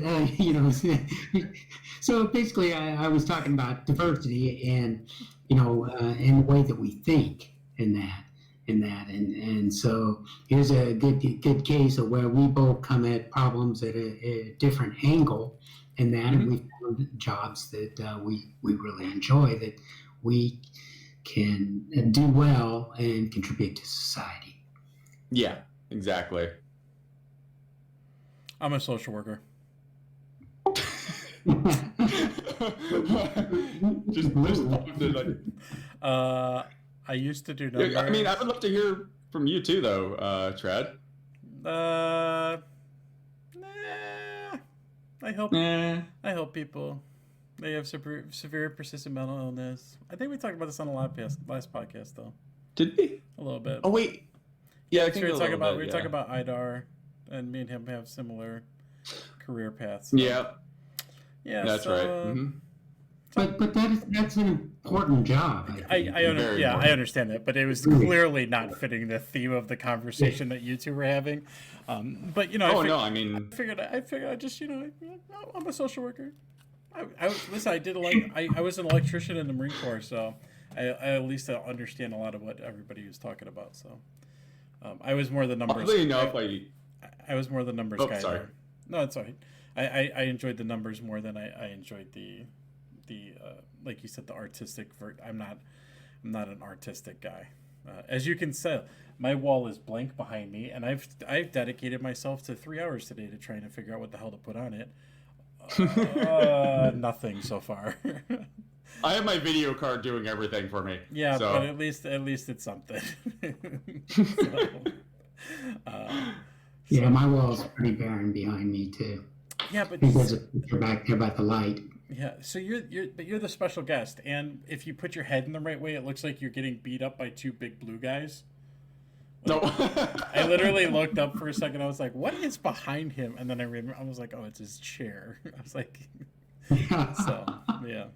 Speaker 3: So basically, I was talking about diversity and in the way that we think in that, and so here's a good case of where we both come at problems at a different angle, in that, and we found jobs that we really enjoy, that we can do well and contribute to society.
Speaker 2: Yeah. Exactly.
Speaker 1: I'm a social worker. I used to do numbers.
Speaker 2: I mean, I would love to hear from you too, though, Trad.
Speaker 1: I help people. They have severe persistent mental illness. I think we talked about this on the last podcast, though.
Speaker 2: Did we?
Speaker 1: A little bit.
Speaker 2: Oh wait. Yeah, I
Speaker 1: think we were talking about Idar, and me and him have similar career paths. So.
Speaker 2: Yeah, that's right.
Speaker 3: But that's an important job.
Speaker 1: I understand that, but it was clearly not fitting the theme of the conversation that you two were having. But I figured I just I'm a social worker. Listen. I did I was an electrician in the Marine Corps, so I at least understand a lot of what everybody was talking about. So I was more the numbers.
Speaker 2: Oddly enough,
Speaker 1: I was more the numbers guy.
Speaker 2: Sorry.
Speaker 1: There. No, it's all right. I enjoyed the numbers more than I enjoyed the like you said, the artistic. I'm not an artistic guy. As you can tell, my wall is blank behind me, and I've dedicated myself to 3 hours today to trying to figure out what the hell to put on it. Nothing so far.
Speaker 2: I have my video card doing everything for me.
Speaker 1: Yeah,
Speaker 2: so.
Speaker 1: but at least it's something. So,
Speaker 3: yeah, my wall's pretty barren behind me too.
Speaker 1: Yeah, but
Speaker 3: there's a picture back there about the light.
Speaker 1: Yeah, so you're the special guest, and if you put your head in the right way, it looks like you're getting beat up by two big blue guys.
Speaker 2: No.
Speaker 1: I literally looked up for a second. I was like, "What is behind him?" And then I was like, "Oh, it's his chair." I was like, "So yeah."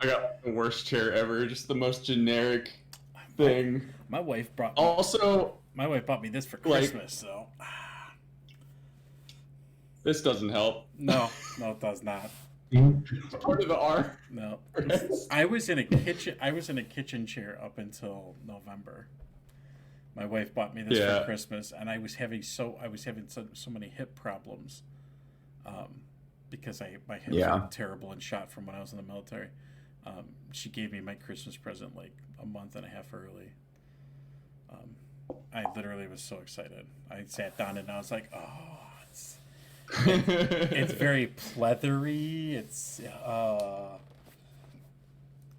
Speaker 2: I got the worst chair ever. Just the most generic thing.
Speaker 1: My wife brought. My wife bought me this for Christmas. So
Speaker 2: this doesn't help.
Speaker 1: No, it does not.
Speaker 2: Part of the R.
Speaker 1: No, I was in a kitchen chair up until November. My wife bought me this for Christmas, and I was having so many hip problems, because my hips were terrible and shot from when I was in the military. She gave me my Christmas present like a month and a half early. I literally was so excited. I sat down and I was like, "Oh, it's very pleathery. It's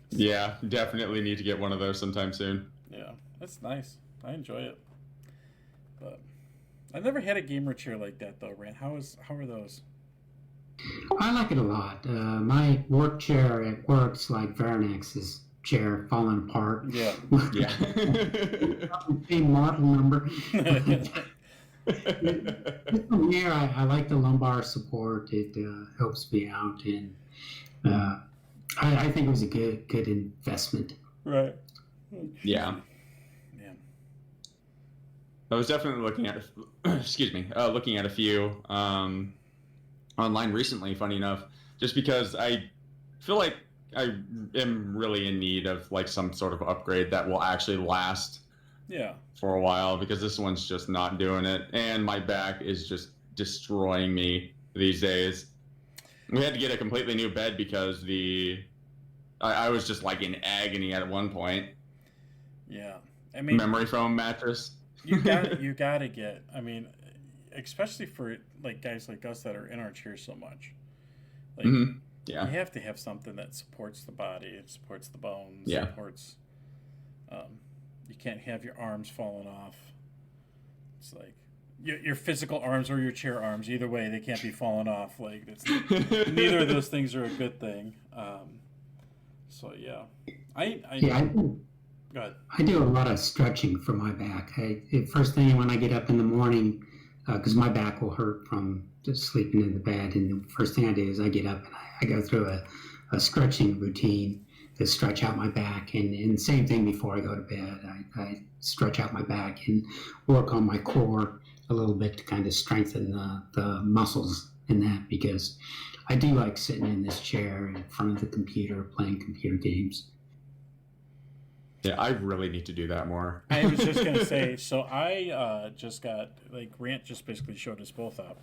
Speaker 2: yeah, definitely need to get one of those sometime soon.
Speaker 1: Yeah, it's nice. I enjoy it, but I've never had a gamer chair like that though. Rant, how are those?
Speaker 3: I like it a lot. My work chair at work's like Vernex's chair falling apart.
Speaker 1: Yeah.
Speaker 2: Yeah.
Speaker 3: Same model number. Here, I like the lumbar support. It helps me out, and I think it was a good investment.
Speaker 1: Right.
Speaker 2: Yeah. I was definitely looking at looking at a few online recently, funny enough, just because I feel like I am really in need of like some sort of upgrade that will actually last for a while, because this one's just not doing it, and my back is just destroying me these days. We had to get a completely new bed because I was just like in agony at one point.
Speaker 1: Yeah. I mean,
Speaker 2: memory foam mattress.
Speaker 1: you gotta get, I mean, especially for like guys like us that are in our chairs so much, like you have to have something that supports the body, it supports the bones, supports. You can't have your arms falling off. It's like your physical arms or your chair arms. Either way, they can't be falling off. Like neither of those things are a good thing. So yeah, Go ahead.
Speaker 3: I do a lot of stretching for my back. First thing when I get up in the morning, because my back will hurt from just sleeping in the bed, and the first thing I do is I get up and I go through a stretching routine to stretch out my back, and same thing before I go to bed. I stretch out my back and work on my core a little bit to kind of strengthen the muscles in that, because I do like sitting in this chair in front of the computer playing computer games.
Speaker 2: Yeah, I really need to do that more.
Speaker 1: I was just going to say, so I just got, like, Rant just basically showed us both up.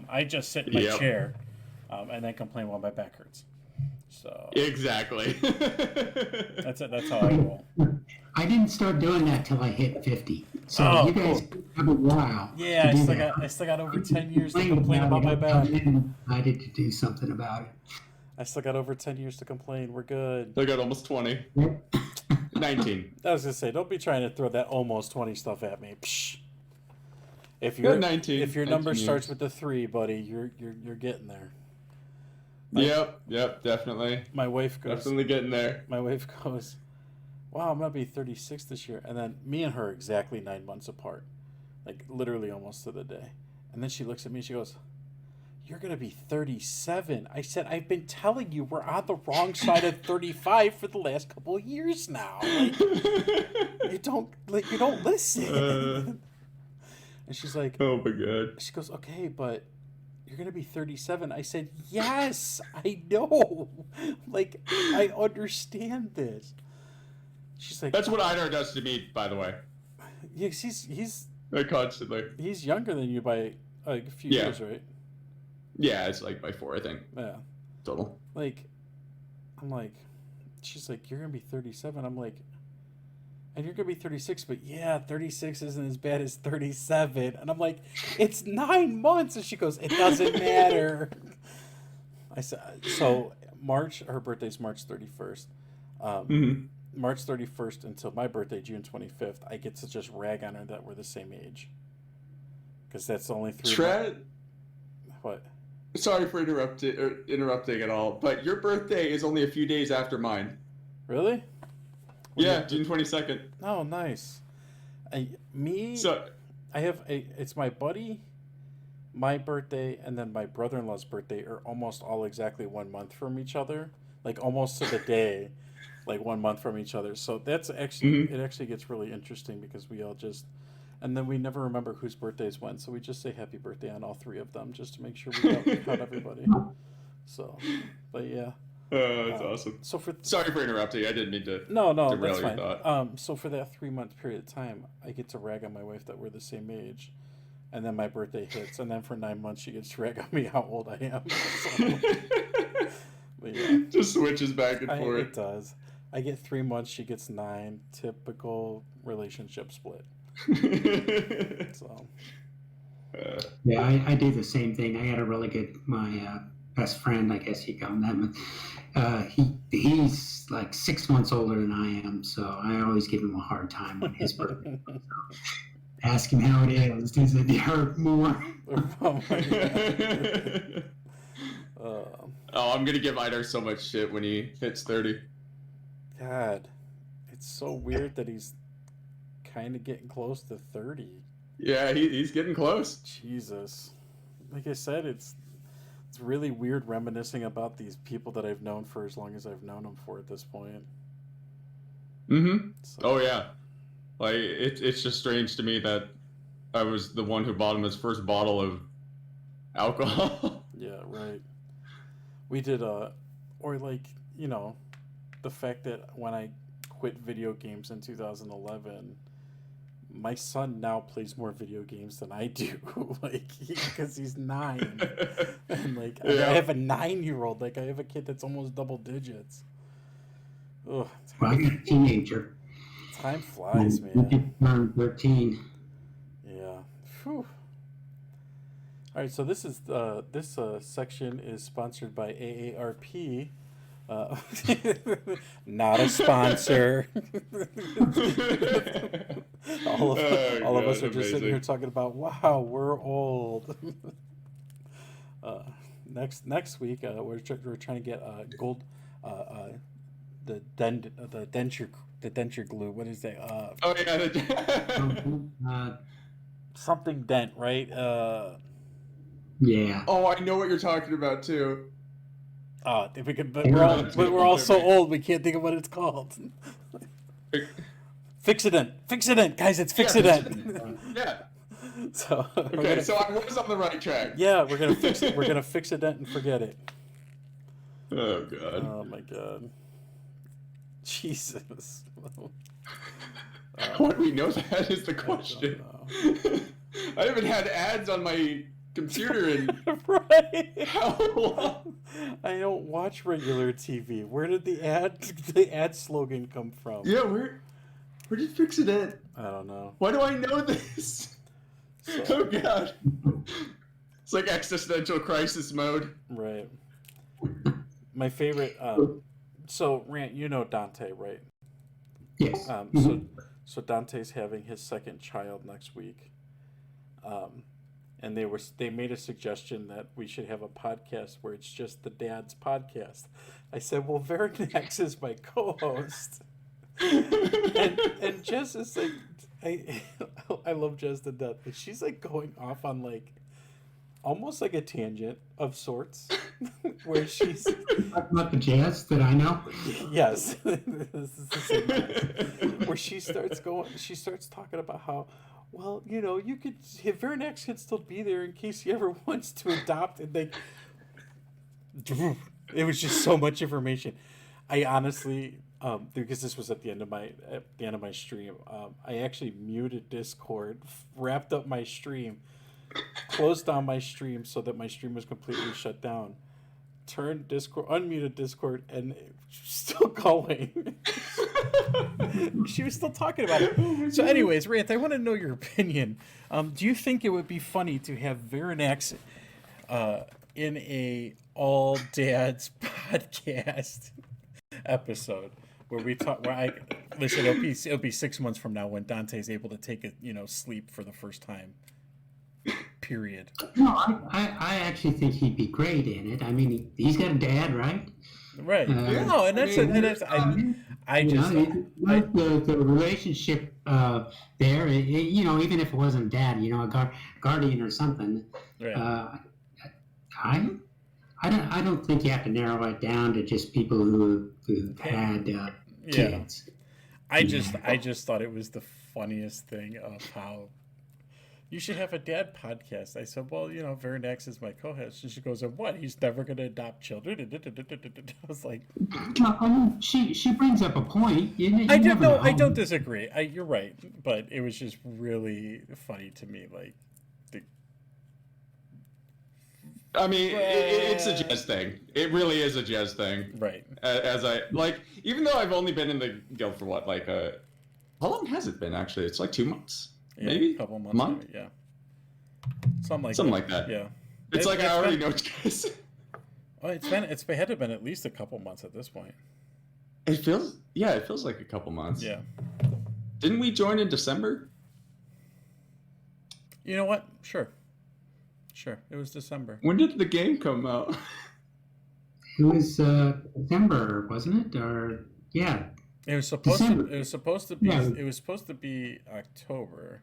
Speaker 1: I just sit in my chair and then complain while my back hurts. So
Speaker 2: exactly.
Speaker 1: That's it. That's how I roll.
Speaker 3: I didn't start doing that till I hit 50. So you guys have a while.
Speaker 1: Yeah, I still got over 10 years to complain about my back.
Speaker 3: I did to do something about it.
Speaker 1: I still got over 10 years to complain. We're good.
Speaker 2: I got almost 20. 19.
Speaker 1: I was gonna say, don't be trying to throw that almost 20 stuff at me. Psh. If your number starts with the 3, buddy, you're getting there.
Speaker 2: Yep, definitely.
Speaker 1: My wife goes,
Speaker 2: definitely getting there.
Speaker 1: My wife goes, wow, I'm gonna be 36 this year, and then me and her are exactly 9 months apart, like literally almost to the day. And then she looks at me and she goes, you're going to be 37. I said, I've been telling you we're on the wrong side of 35 for the last couple of years now. Like, you don't listen. And she's like,
Speaker 2: oh my God.
Speaker 1: She goes, okay, but you're gonna be 37. I said, yes, I know. Like, I understand this. She's like,
Speaker 2: that's what Einar does to me, by the way.
Speaker 1: yes, he's
Speaker 2: Constantly.
Speaker 1: He's younger than you by like a few years, right?
Speaker 2: Yeah, it's like by 4, I think.
Speaker 1: Yeah.
Speaker 2: Total.
Speaker 1: Like, I'm like, she's like, you're gonna be 37. I'm like, and you're gonna be 36, but yeah, 36 isn't as bad as 37. And I'm like, it's 9 months. And she goes, it doesn't matter. I said, so her birthday's March 31st. March 31st until my birthday, June 25th, I get to just rag on her that we're the same age. Because that's the only 3 months. What?
Speaker 2: Sorry for interrupting at all, but your birthday is only a few days after mine.
Speaker 1: Really?
Speaker 2: Yeah, June 22nd.
Speaker 1: Oh, nice. It's my buddy, my birthday, and then my brother-in-law's birthday are almost all exactly 1 month from each other. Like, almost to the day. Like 1 month from each other. So that's actually, it actually gets really interesting because we all just, and then we never remember whose birthday's when. So we just say happy birthday on all 3 of them just to make sure we count everybody. So, but yeah.
Speaker 2: That's awesome.
Speaker 1: So
Speaker 2: sorry for interrupting. I didn't mean to.
Speaker 1: No, that's fine. So for that 3 month period of time, I get to rag on my wife that we're the same age. And then my birthday hits. And then for 9 months, she gets to rag on me how old I am. So, but yeah.
Speaker 2: Just switches back and forth.
Speaker 1: It does. I get 3 months, she gets 9. Typical relationship split. So.
Speaker 3: Yeah, I do the same thing. I had a really good, my best friend, I guess you call him that. He's like 6 months older than I am, so I always give him a hard time on his birthday. So, ask him how it is. Does it hurt more?
Speaker 1: Oh my God.
Speaker 2: I'm gonna give Einar so much shit when he hits 30.
Speaker 1: God, it's so weird that he's kind of getting close to 30.
Speaker 2: Yeah, he's getting close.
Speaker 1: Jesus. Like I said, it's really weird reminiscing about these people that I've known for as long as I've known them for at this point.
Speaker 2: So. Oh, yeah. Like, it's just strange to me that I was the one who bought him his first bottle of alcohol.
Speaker 1: Yeah, right. We did, or like, the fact that when I quit video games in 2011, my son now plays more video games than I do, like, because he's 9, and like I have a 9-year-old, like I have a kid that's almost double digits. Ugh,
Speaker 3: well, I got a teenager.
Speaker 1: Time flies, man.
Speaker 3: Turn 13.
Speaker 1: Yeah. Whew. All right, so this is this section is sponsored by AARP. Not a sponsor. all of us are just sitting here talking about, wow, we're old. Next week we're trying to get gold the denture glue. What is that? Something dent, right?
Speaker 3: Yeah.
Speaker 2: Oh, I know what you're talking about too.
Speaker 1: If we could, but we're all so old we can't think of what it's called. Fix-it-dent, guys! It's Fix-it-dent.
Speaker 2: Yeah.
Speaker 1: So
Speaker 2: okay, so I was on the right track.
Speaker 1: Yeah, we're gonna fix it. We're gonna fix it and forget it.
Speaker 2: Oh God.
Speaker 1: Oh my God. Jesus.
Speaker 2: How do we know that is the question? I haven't had ads on my computer in
Speaker 1: right.
Speaker 2: How long?
Speaker 1: I don't watch regular TV. Where did the ad slogan come from?
Speaker 2: Yeah, where did Fix It at?
Speaker 1: I don't know.
Speaker 2: Why do I know this? Oh God. It's like existential crisis mode.
Speaker 1: Right. My favorite so Rant, you know Dante, right?
Speaker 3: Yes.
Speaker 1: So Dante's having his second child next week. And they made a suggestion that we should have a podcast where it's just the dad's podcast. I said, well, Vernex is my co-host. and Jess is like, I love Jess to death, but she's like going off on like almost like a tangent of sorts, where she's
Speaker 3: about the jazz that I know.
Speaker 1: Yes, this is the same. Where she starts talking about how,
Speaker 4: well, you could Vernex could still be there in case he ever wants to adopt, and like, it was just so much information. I honestly, because this was at the end of my stream, I actually muted Discord, wrapped up my stream, closed down my stream so that my stream was completely shut down, turned Discord, unmuted Discord, and it was still going. She was still talking about it. So, anyways, Rant, I want to know your opinion. Do you think it would be funny to have Vernex in a all dads podcast episode where we talk? Listen, it'll be 6 months from now when Dante's able to take a sleep for the first time. Period.
Speaker 3: No, I actually think he'd be great in it. I mean, he's got a dad, right?
Speaker 1: Right. No, and that's
Speaker 3: the relationship there. Even if it wasn't dad, a guardian or something.
Speaker 1: Right.
Speaker 3: I don't think you have to narrow it down to just people who had kids.
Speaker 1: I just thought it was the funniest thing of how you should have a dad podcast. I said, well, Vernex is my co-host. And she goes, and what? He's never going to adopt children? I was like...
Speaker 3: She brings up a point.
Speaker 1: I don't disagree. You're right. But it was just really funny to me. Like,
Speaker 2: it's a Jez thing. It really is a Jez thing.
Speaker 1: Right.
Speaker 2: Even though I've only been in the guild for what, how long has it been, actually? It's like 2 months.
Speaker 1: Yeah,
Speaker 2: maybe
Speaker 1: a couple months.
Speaker 2: Month?
Speaker 1: Maybe, yeah, something like that. Yeah,
Speaker 2: it's I already know Jez.
Speaker 1: Oh, it had to have been at least a couple months at this point.
Speaker 2: It feels like a couple months.
Speaker 1: Yeah.
Speaker 2: Didn't we join in December?
Speaker 1: You know what? Sure. It was December.
Speaker 2: When did the game come out?
Speaker 3: It was December, wasn't it? Or yeah.
Speaker 1: It was supposed to be.
Speaker 3: Yeah.
Speaker 1: It was supposed to be October.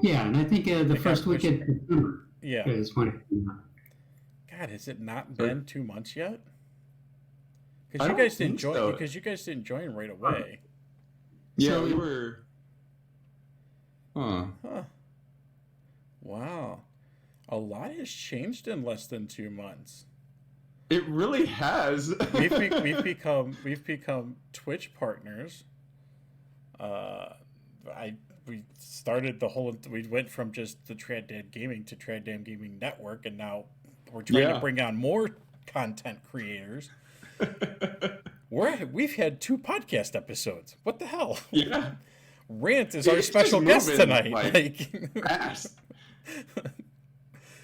Speaker 3: Yeah, and I think the first week of December.
Speaker 1: Yeah.
Speaker 3: Is when it came out.
Speaker 1: God, has it not been 2 months yet? Because you guys didn't join.
Speaker 2: So.
Speaker 1: Because you guys didn't join right away.
Speaker 2: Yeah,
Speaker 3: So,
Speaker 2: we were.
Speaker 1: Huh. Wow, a lot has changed in less than 2 months.
Speaker 2: It really has.
Speaker 1: we've become Twitch partners. We started we went from just the Trad Dam Gaming to Trad Dam Gaming Network, and now we're trying to bring on more content creators. We've had 2 podcast episodes. What the hell?
Speaker 2: Yeah.
Speaker 1: Rant is our special guest tonight.
Speaker 2: Fast.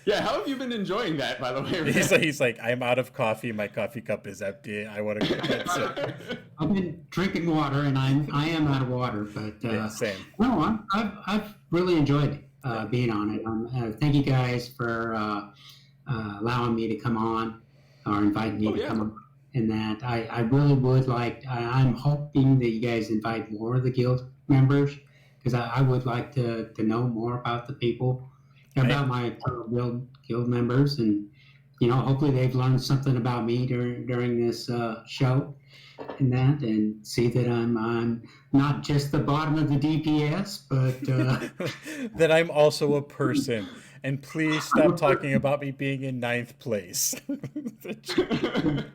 Speaker 2: Yeah, how have you been enjoying that, by the way?
Speaker 1: He's like, I'm out of coffee. My coffee cup is empty. I want to go.
Speaker 3: I've been drinking water, and I am out of water. But
Speaker 1: same.
Speaker 3: No, I've really enjoyed being on it. Thank you guys for allowing me to come on, or inviting me to come on. And that I really would like. I'm hoping that you guys invite more of the guild members, because I would like to know more about the people. About my guild members, and hopefully they've learned something about me during this show, and see that I'm not just the bottom of the DPS, but
Speaker 1: that I'm also a person. And please stop talking about me being in 9th place.
Speaker 3: The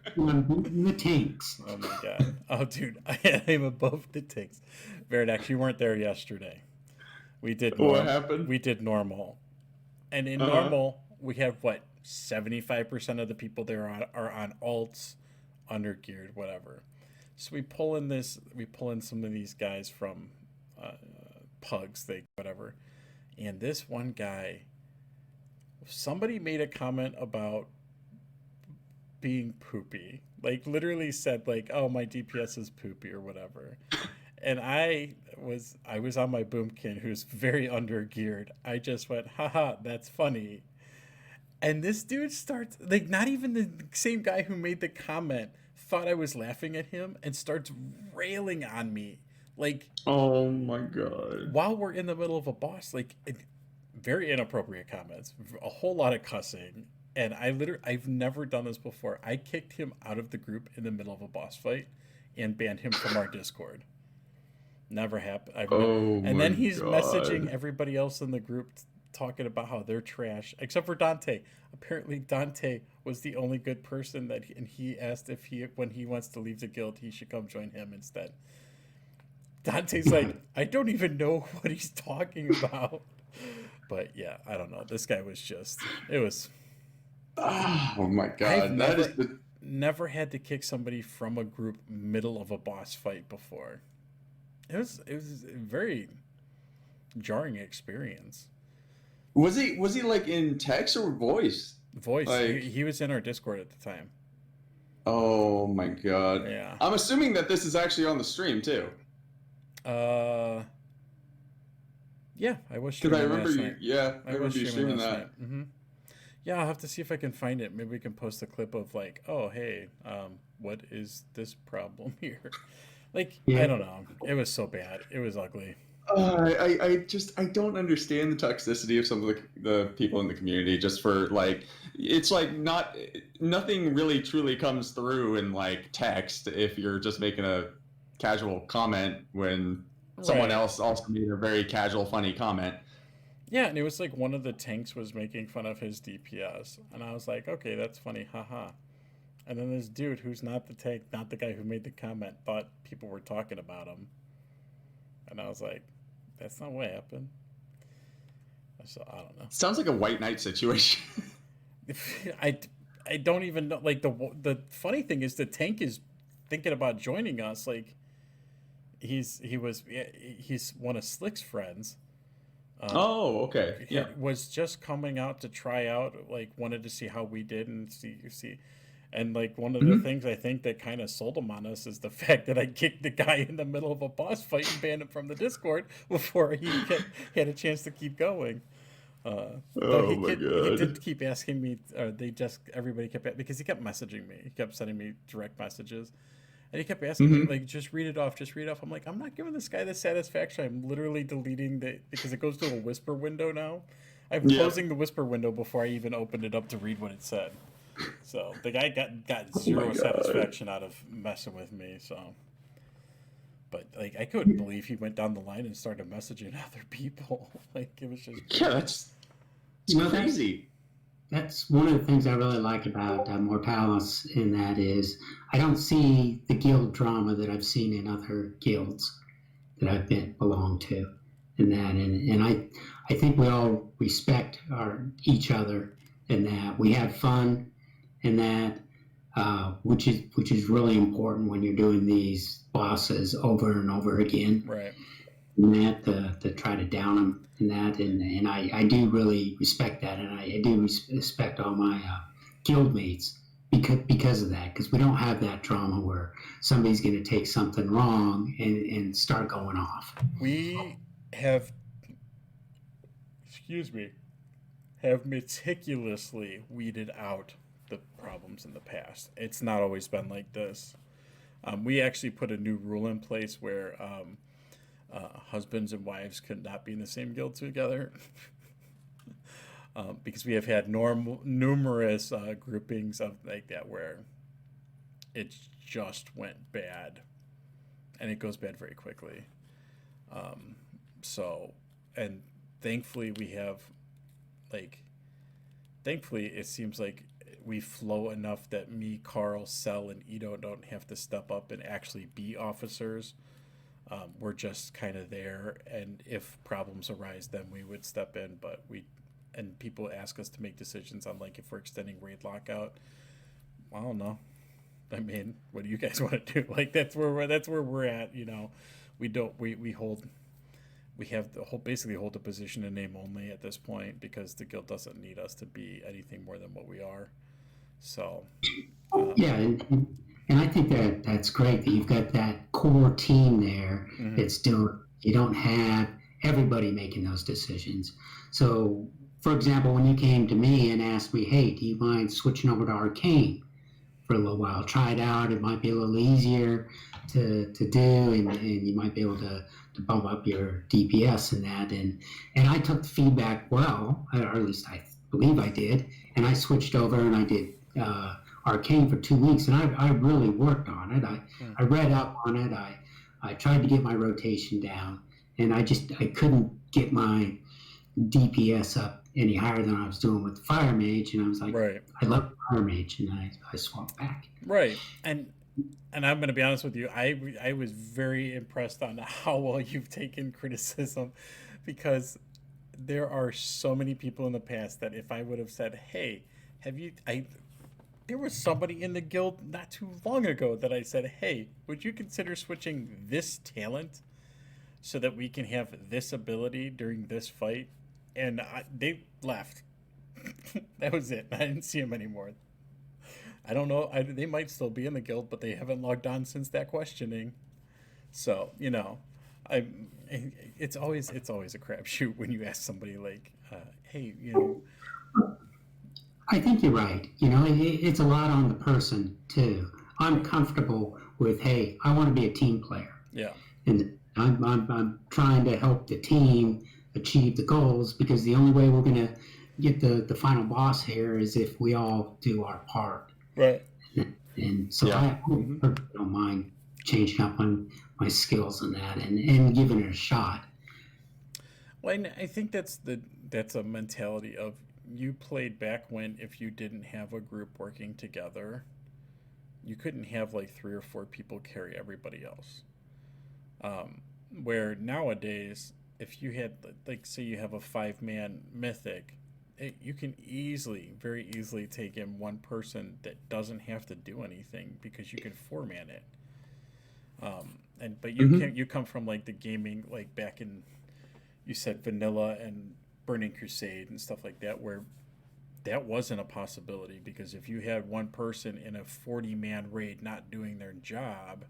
Speaker 3: tanks.
Speaker 1: Oh my god! Oh dude, I am above the tanks. Vernex, you weren't there yesterday. We did.
Speaker 2: What happened?
Speaker 1: We did normal. And in normal, we have 75% of the people there are on alts, undergeared, whatever. So we pull in some of these guys from pugs, whatever. And this one guy, somebody made a comment about being poopy. Literally said oh, my DPS is poopy or whatever. And I was on my boomkin, who's very undergeared. I just went, haha, that's funny. And this dude starts, not even the same guy who made the comment thought I was laughing at him, and starts railing on me.
Speaker 2: Oh my god.
Speaker 1: While we're in the middle of a boss, very inappropriate comments, a whole lot of cussing. And I've never done this before. I kicked him out of the group in the middle of a boss fight and banned him from our Discord. Never happened.
Speaker 2: Oh
Speaker 1: Then
Speaker 2: my
Speaker 1: he's messaging
Speaker 2: God.
Speaker 1: everybody else in the group talking about how they're trash, except for Dante. Apparently, Dante was the only good person and he asked if when he wants to leave the guild, he should come join him instead. Dante's like, I don't even know what he's talking about. But yeah, I don't know. This guy was it was.
Speaker 2: Oh my
Speaker 1: I've
Speaker 2: God. That is the.
Speaker 1: never had to kick somebody from a group middle of a boss fight before. It was a very jarring experience.
Speaker 2: Was he like in text or voice?
Speaker 1: Voice.
Speaker 2: Like,
Speaker 1: He was in our Discord at the time.
Speaker 2: oh my God.
Speaker 1: Yeah.
Speaker 2: I'm assuming that this is actually on the stream too.
Speaker 1: Yeah, I was
Speaker 2: Because
Speaker 1: streaming
Speaker 2: I remember
Speaker 1: last
Speaker 2: you.
Speaker 1: night.
Speaker 2: Yeah, I
Speaker 1: I was
Speaker 2: remember you streaming
Speaker 1: last
Speaker 2: that.
Speaker 1: night. Mm-hmm. Yeah, I'll have to see if I can find it. Maybe we can post a clip of like, oh hey, what is this problem here? Like,
Speaker 3: Yeah.
Speaker 1: I don't know. It was so bad. It was ugly.
Speaker 2: I don't understand the toxicity of some of the people in the community. Just for like, it's like nothing really truly comes through in like text if you're just making a casual comment when someone
Speaker 1: Right.
Speaker 2: else also made a very casual, funny comment.
Speaker 1: Yeah, and it was like one of the tanks was making fun of his DPS, and I was like, okay, that's funny, haha. And then this dude who's not the tank, not the guy who made the comment, thought people were talking about him, and I was like, that's not what happened. So I don't know.
Speaker 2: Sounds like a white knight situation.
Speaker 1: I don't even know. Like the funny thing is the tank is thinking about joining us. Like he's one of Slick's friends.
Speaker 2: Oh, okay.
Speaker 1: He
Speaker 2: Yeah.
Speaker 1: was just coming out to try out. Like wanted to see how we did and see. And like one of the things I think that kind of sold him on us is the fact that I kicked the guy in the middle of a boss fight and banned him from the Discord before he had a chance to keep going.
Speaker 2: Oh my
Speaker 1: He
Speaker 2: God.
Speaker 1: did keep asking me, or everybody kept, because he kept messaging me. He kept sending me direct messages. And he kept asking me, like, just read it off, just read it off. I'm like, I'm not giving this guy the satisfaction. I'm literally deleting because it goes to a whisper window now. I'm closing the whisper window before I even opened it up to read what it said. So the guy got zero satisfaction out of messing with me. So, but like I couldn't believe he went down the line and started messaging other people. Like it was just
Speaker 2: Yeah, that's crazy.
Speaker 3: That's one of the things I really like about Mortalis, in that is I don't see the guild drama that I've seen in other guilds that I've belonged to, and I think we all respect each other, and that we have fun, and that which is really important when you're doing these bosses over and over again.
Speaker 1: right.
Speaker 3: And that to try to down them and that, and I do really respect that, and I do respect all my guild mates because of that, because we don't have that drama where somebody's going to take something wrong and start going off.
Speaker 1: We have, have meticulously weeded out the problems in the past. It's not always been like this. We actually put a new rule in place where husbands and wives could not be in the same guild together. Because we have had numerous groupings of like that where it just went bad, and it goes bad very quickly. So, and thankfully we have, thankfully it seems like we flow enough that me, Carl, Cell, and Ito don't have to step up and actually be officers. We're just kind of there, and if problems arise, then we would step in. But and people ask us to make decisions on like if we're extending raid lockout. I don't know. I mean, what do you guys want to do? Like that's where we're at. You know, we basically hold a position in name only at this point because the guild doesn't need us to be anything more than what we are. So
Speaker 3: Yeah, and I think that's great that you've got that core team there that's doing. You don't have everybody making those decisions. So, for example, when you came to me and asked me, "Hey, do you mind switching over to Arcane for a little while? Try it out. It might be a little easier to do, and you might be able to bump up your DPS and that." And I took the feedback well, or at least I believe I did, and I switched over and I did Arcane for 2 weeks, and I really worked on it. I read up on it. I tried to get my rotation down, and I couldn't get my DPS up any higher than I was doing with the Fire Mage, and I was like,
Speaker 1: Right.
Speaker 3: I love Fire Mage, and I swapped back.
Speaker 1: Right. And I'm going to be honest with you. I was very impressed on how well you've taken criticism, because there are so many people in the past that if I would have said, "Hey, there was somebody in the guild not too long ago that I said, "Hey, would you consider switching this talent so that we can have this ability during this fight?" And they left. That was it. I didn't see them anymore. I don't know. They might still be in the guild, but they haven't logged on since that questioning. So it's always a crapshoot when you ask somebody like, "Hey,
Speaker 3: I think you're right. It's a lot on the person too. I'm comfortable with, hey, I want to be a team player.
Speaker 1: Yeah.
Speaker 3: And I'm trying to help the team achieve the goals, because the only way we're going to get the final boss here is if we all do our part.
Speaker 1: Right.
Speaker 3: And so I don't mind changing up on my skills on that and giving it a shot.
Speaker 1: Well, and I think that's a mentality of, you played back when, if you didn't have a group working together, you couldn't have like 3 or 4 people carry everybody else. Where nowadays, if you had, like, say you have a 5-man mythic, you can very easily take in one person that doesn't have to do anything, because you can 4-man it. But you come from like the gaming, like back in, you said vanilla and Burning Crusade and stuff like that, where that wasn't a possibility, because if you had one person in a 40-man raid not doing their job,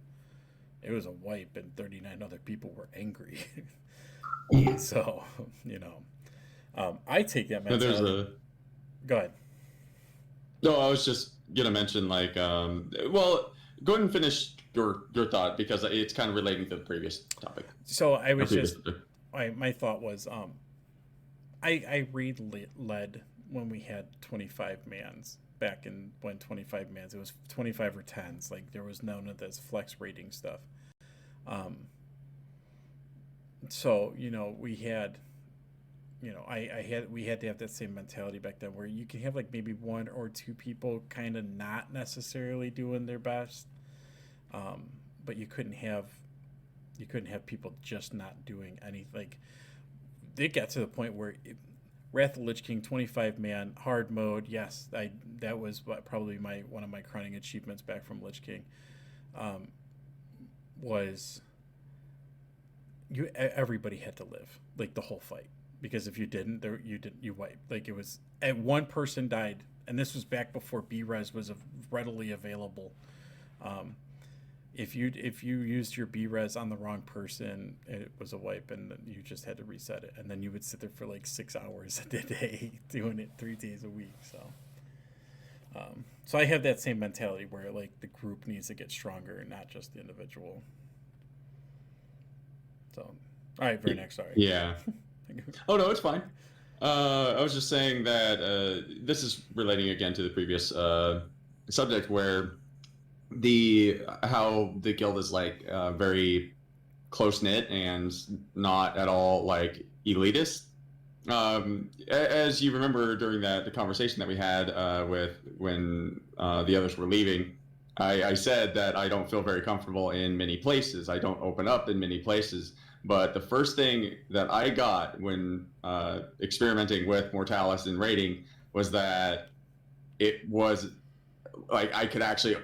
Speaker 1: it was a wipe, and 39 other people were angry. So, I take that mentality. Go ahead.
Speaker 2: No, I was just gonna mention, like, well, go ahead and finish your thought, because it's kind of relating to the previous topic.
Speaker 1: So I was my thought was, I read led when we had 25 mans back in, when 25 mans, it was 25 or 10s, like there was none of this flex rating stuff. So we had, we had to have that same mentality back then, where you can have like maybe 1 or 2 people kind of not necessarily doing their best, but you couldn't have people just not doing anything. Like, it got to the point where Wrath of Lich King 25-man hard mode, yes, that was probably one of my crowning achievements back from Lich King, was everybody had to live like the whole fight, because if you didn't, you wiped. Like, it was, and one person died, and this was back before B-Res was readily available. If you used your B-Res on the wrong person, it was a wipe, and you just had to reset it. And then you would sit there for like 6 hours a day doing it 3 days a week. So I have that same mentality, where like the group needs to get stronger, not just the individual. So, all right, very next. Sorry.
Speaker 2: Yeah. Oh no, it's fine. I was just saying that this is relating again to the previous subject, where how the guild is like very close knit and not at all like elitist. As you remember during the conversation that we had when the others were leaving, I said that I don't feel very comfortable in many places. I don't open up in many places. But the first thing that I got when experimenting with Mortalis and raiding was that it was like I could actually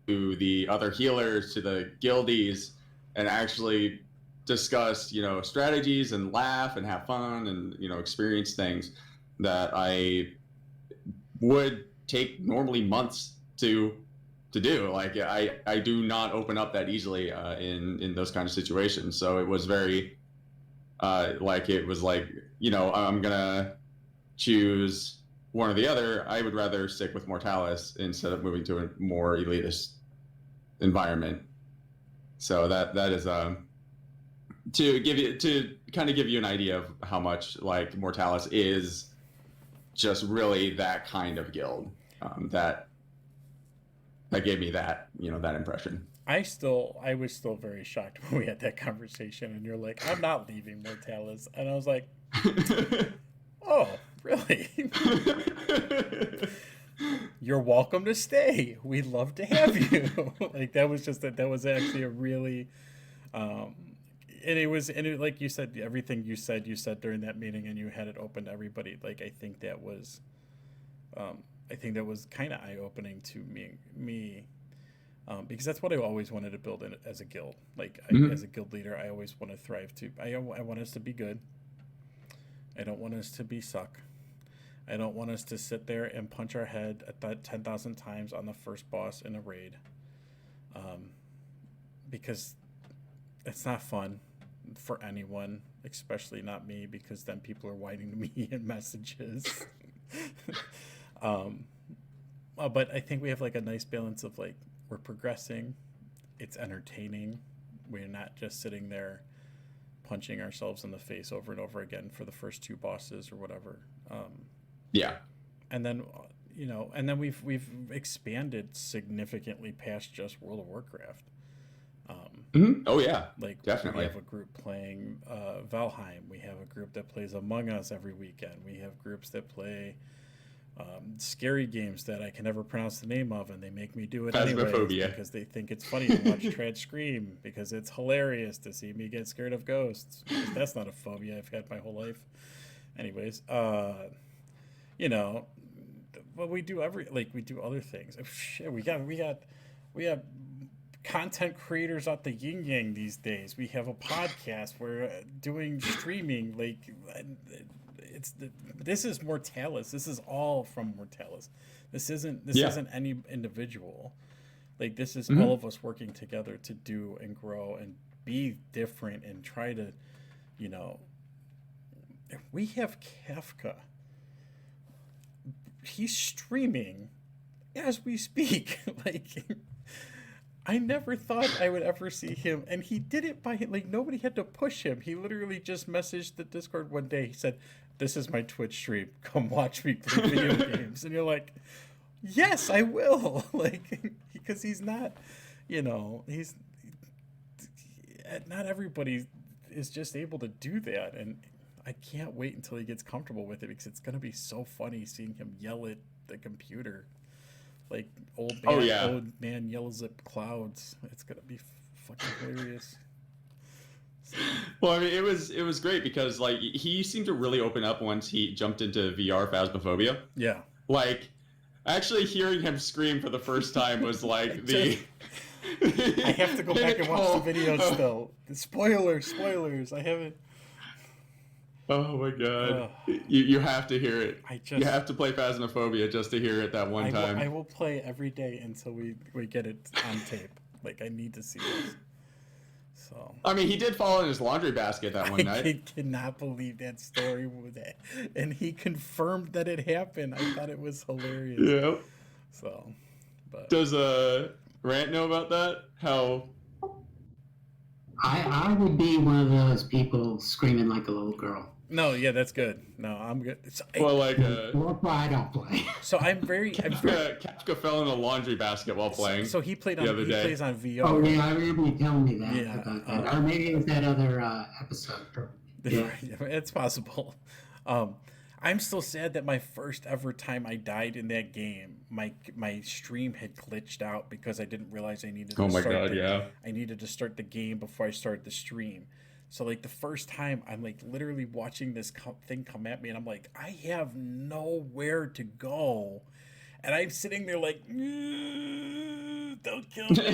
Speaker 2: to the other healers, to the guildies, and actually discuss, strategies and laugh and have fun and, experience things that I would take normally months to do. Like, I do not open up that easily in those kind of situations. So it was very it was like, I'm gonna choose one or the other. I would rather stick with Mortalis instead of moving to a more elitist environment. So that is to kind of give you an idea of how much like Mortalis is just really that kind of guild. That gave me that that impression.
Speaker 1: I was still very shocked when we had that conversation, and you're like, "I'm not leaving Mortalis," and I was like, "Oh, really? You're welcome to stay. We'd love to have you." Like that was actually a really, like you said, everything you said during that meeting, and you had it open to everybody. Like I think that was kind of eye opening to me. Because that's what I always wanted to build in as a guild. Like as a guild leader, I always want to thrive too. I want us to be good. I don't want us to be suck. I don't want us to sit there and punch our head at that 10,000 times on the first boss in a raid. Because it's not fun for anyone, especially not me, because then people are whining to me in messages. But I think we have like a nice balance of like, we're progressing, it's entertaining, we're not just sitting there punching ourselves in the face over and over again for the first 2 bosses or whatever. And then we've expanded significantly past just World of Warcraft.
Speaker 2: Oh yeah,
Speaker 1: like
Speaker 2: definitely.
Speaker 1: We have a group playing Valheim, we have a group that plays Among Us every weekend, we have groups that play scary games that I can never pronounce the name of, and they make me do it anyway because they think it's funny to watch Trad scream, because it's hilarious to see me get scared of ghosts. That's not a phobia I've had my whole life. Anyways, but we do other things. Shit, we got content creators out the yin yang these days. We have a podcast. We're doing streaming. Like this is Mortalis. This is all from Mortalis. This isn't any individual. Like this is all of us working together to do and grow and be different and try to, we have Kafka. He's streaming as we speak. Like I never thought I would ever see him, and he did it by like nobody had to push him. He literally just messaged the Discord one day. He said, "This is my Twitch stream. Come watch me play video games." And you're like, "Yes, I will." Like because he's not, he's not everybody is just able to do that, and I can't wait until he gets comfortable with it, because it's gonna be so funny seeing him yell at the computer. Like old man yells at clouds. It's gonna be fucking hilarious.
Speaker 2: Well, I mean, it was great because like he seemed to really open up once he jumped into VR Phasmophobia.
Speaker 1: Yeah.
Speaker 2: Like actually hearing him scream for the first time was like
Speaker 1: I have to go back and watch the videos still. Spoilers. I haven't.
Speaker 2: Oh my god! You have to hear it. You have to play Phasmophobia just to hear it that one time.
Speaker 1: I will play every day until we get it on tape. Like I need to see this. So
Speaker 2: I mean, he did fall in his laundry basket that one night.
Speaker 1: I cannot believe that story with it, and he confirmed that it happened. I thought it was hilarious.
Speaker 2: Yeah.
Speaker 1: So, but
Speaker 2: does Rant know about that? How?
Speaker 3: I would be one of those people screaming like a little girl.
Speaker 1: No, yeah, that's good. No, I'm good.
Speaker 2: Well, like
Speaker 3: I don't play.
Speaker 1: So
Speaker 2: Kafka fell in a laundry basket while playing.
Speaker 1: So he played on. He plays on VR.
Speaker 3: Oh yeah, I remember you telling me that about that. Or maybe it was that other episode. Yeah,
Speaker 1: it's possible. I'm still sad that my first ever time I died in that game, my stream had glitched out because I didn't realize I needed. I needed to start the game before I started the stream. So like the first time, I'm like literally watching this thing come at me, and I'm like, I have nowhere to go, and I'm sitting there like, don't kill me,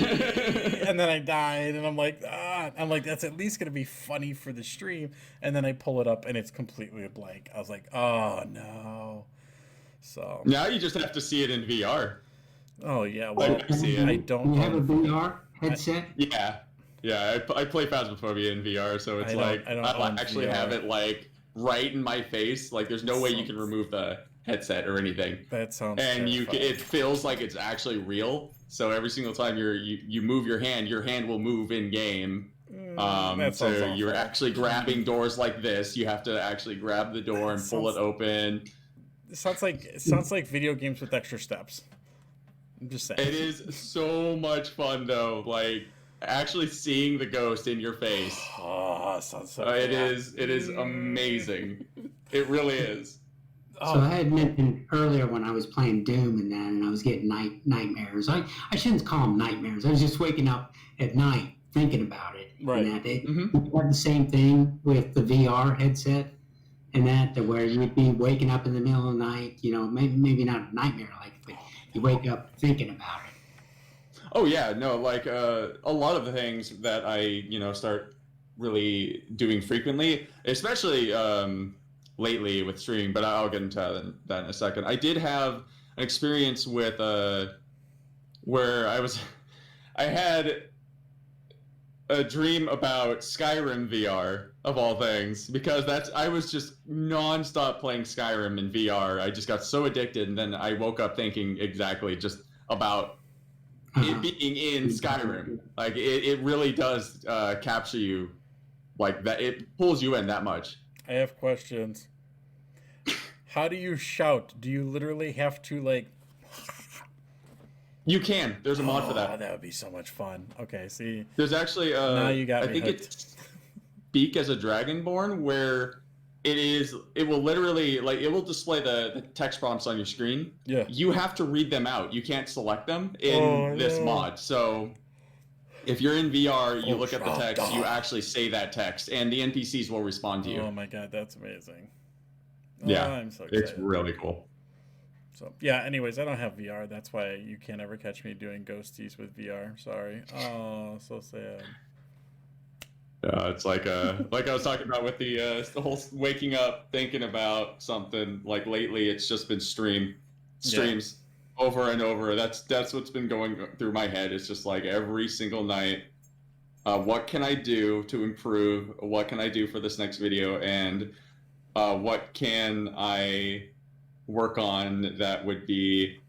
Speaker 1: and then I died, and I'm like, that's at least gonna be funny for the stream, and then I pull it up, and it's completely a blank. I was like, oh no. So
Speaker 2: now you just have to see it in VR.
Speaker 1: Oh yeah, well I don't.
Speaker 3: You have a VR headset?
Speaker 2: Yeah, I play Phasmophobia in VR, so it's I actually have it like right in my face. Like there's no way you can remove the headset or anything.
Speaker 1: That sounds.
Speaker 2: And it feels like it's actually real. So every single time you move your hand will move in game. So you're actually grabbing doors like this. You have to actually grab the door and pull it open.
Speaker 1: It sounds like video games with extra steps. I'm just saying.
Speaker 2: It is so much fun though. Like actually seeing the ghost in your face.
Speaker 1: Oh, sounds so
Speaker 2: It is amazing. It really is.
Speaker 3: So I had mentioned earlier when I was playing Doom and I was getting nightmares. I shouldn't call them nightmares. I was just waking up at night thinking about it.
Speaker 1: Right.
Speaker 3: And that it
Speaker 2: Mm-hmm.
Speaker 3: had the same thing with the VR headset and that where you'd be waking up in the middle of the night, maybe not a nightmare like, but you wake up thinking about it.
Speaker 2: Oh yeah, no, like a lot of the things that I start really doing frequently, especially lately with streaming, but I'll get into that in a second. I did have an experience with where I had a dream about Skyrim VR of all things, because I was just nonstop playing Skyrim in VR. I just got so addicted, and then I woke up thinking exactly just about it being in Skyrim. Like it really does capture you like that. It pulls you in that much.
Speaker 1: I have questions. How do you shout? Do you literally have to like?
Speaker 2: You can. There's a mod for that.
Speaker 1: That would be so much fun. Okay, see.
Speaker 2: There's actually
Speaker 1: Now you got
Speaker 2: I
Speaker 1: me
Speaker 2: think
Speaker 1: hooked.
Speaker 2: it's Speak as a Dragonborn, where it will literally like it will display the text prompts on your screen.
Speaker 1: Yeah.
Speaker 2: You have to read them out. You can't select them in this mod. So if you're in VR, you look at the text, you actually say that text, and the NPCs will respond to you.
Speaker 1: Oh my god, that's amazing.
Speaker 2: Yeah,
Speaker 1: I'm so excited.
Speaker 2: it's really cool.
Speaker 1: So yeah, anyways, I don't have VR. That's why you can't ever catch me doing ghosties with VR. Sorry. Oh, so sad.
Speaker 2: It's like I was talking about with the whole waking up thinking about something. Like lately, it's just been streams over and over. That's what's been going through my head. It's just like every single night. What can I do to improve? What can I do for this next video? And what can I work on that would be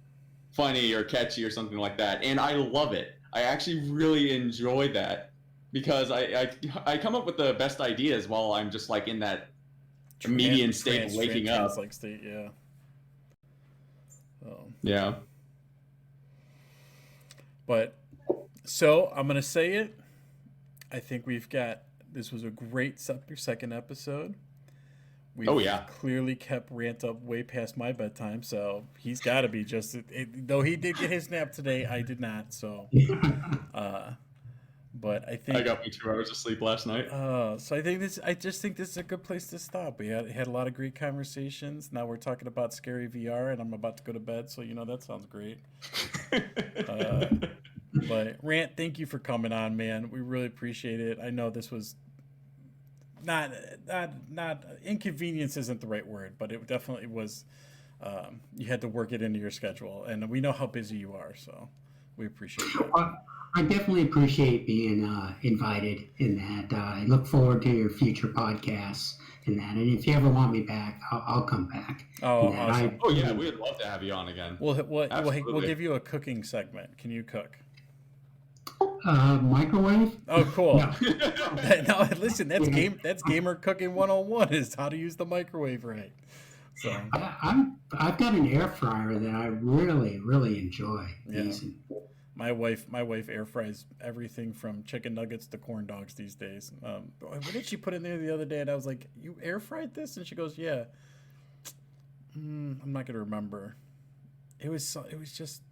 Speaker 2: funny or catchy or something like that? And I love it. I actually really enjoy that, because I come up with the best ideas while I'm just like in that median state of waking up.
Speaker 1: Like state, yeah.
Speaker 2: Yeah.
Speaker 1: But so I'm gonna say it. I think this was a great second episode. We've clearly kept Rant up way past my bedtime, so he's got to be just. Though he did get his nap today, I did not. So, but I think
Speaker 2: I got me 2 hours of sleep last night.
Speaker 1: So I just think this is a good place to stop. We had a lot of great conversations. Now we're talking about scary VR, and I'm about to go to bed. So that sounds great. But Rant, thank you for coming on, man. We really appreciate it. I know this was. Not inconvenience isn't the right word, but it definitely was. You had to work it into your schedule, and we know how busy you are, so we appreciate that.
Speaker 3: I definitely appreciate being invited in that. I look forward to your future podcasts in that, and if you ever want me back, I'll come back.
Speaker 1: Oh, awesome.
Speaker 2: Yeah, we would love to have you on again.
Speaker 1: We'll give you a cooking segment. Can you cook?
Speaker 3: Microwave?
Speaker 1: Oh, cool.
Speaker 3: No.
Speaker 1: No, listen, that's gamer cooking 101 is how to use the microwave right. So
Speaker 3: I've got an air fryer that I really, really enjoy using.
Speaker 1: My wife air fries everything from chicken nuggets to corn dogs these days. What did she put in there the other day? And I was like, "You air fried this?" And she goes, "Yeah." I'm not gonna remember. It was just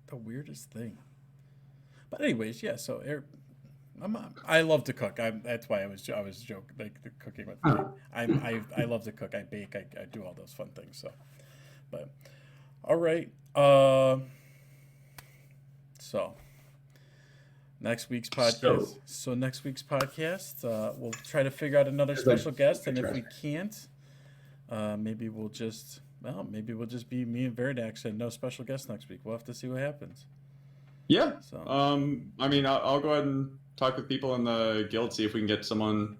Speaker 1: the weirdest thing. But anyways, yeah. So I love to cook. That's why I was joking, like the cooking with me. I love to cook. I bake. I do all those fun things. So, but all right. So next week's podcast. So next week's podcast, we'll try to figure out another special guest, and if we can't, maybe we'll just be me and Veridax and no special guest next week. We'll have to see what happens.
Speaker 2: Yeah.
Speaker 1: So
Speaker 2: I mean, I'll go ahead and talk with people in the guild, see if we can get someone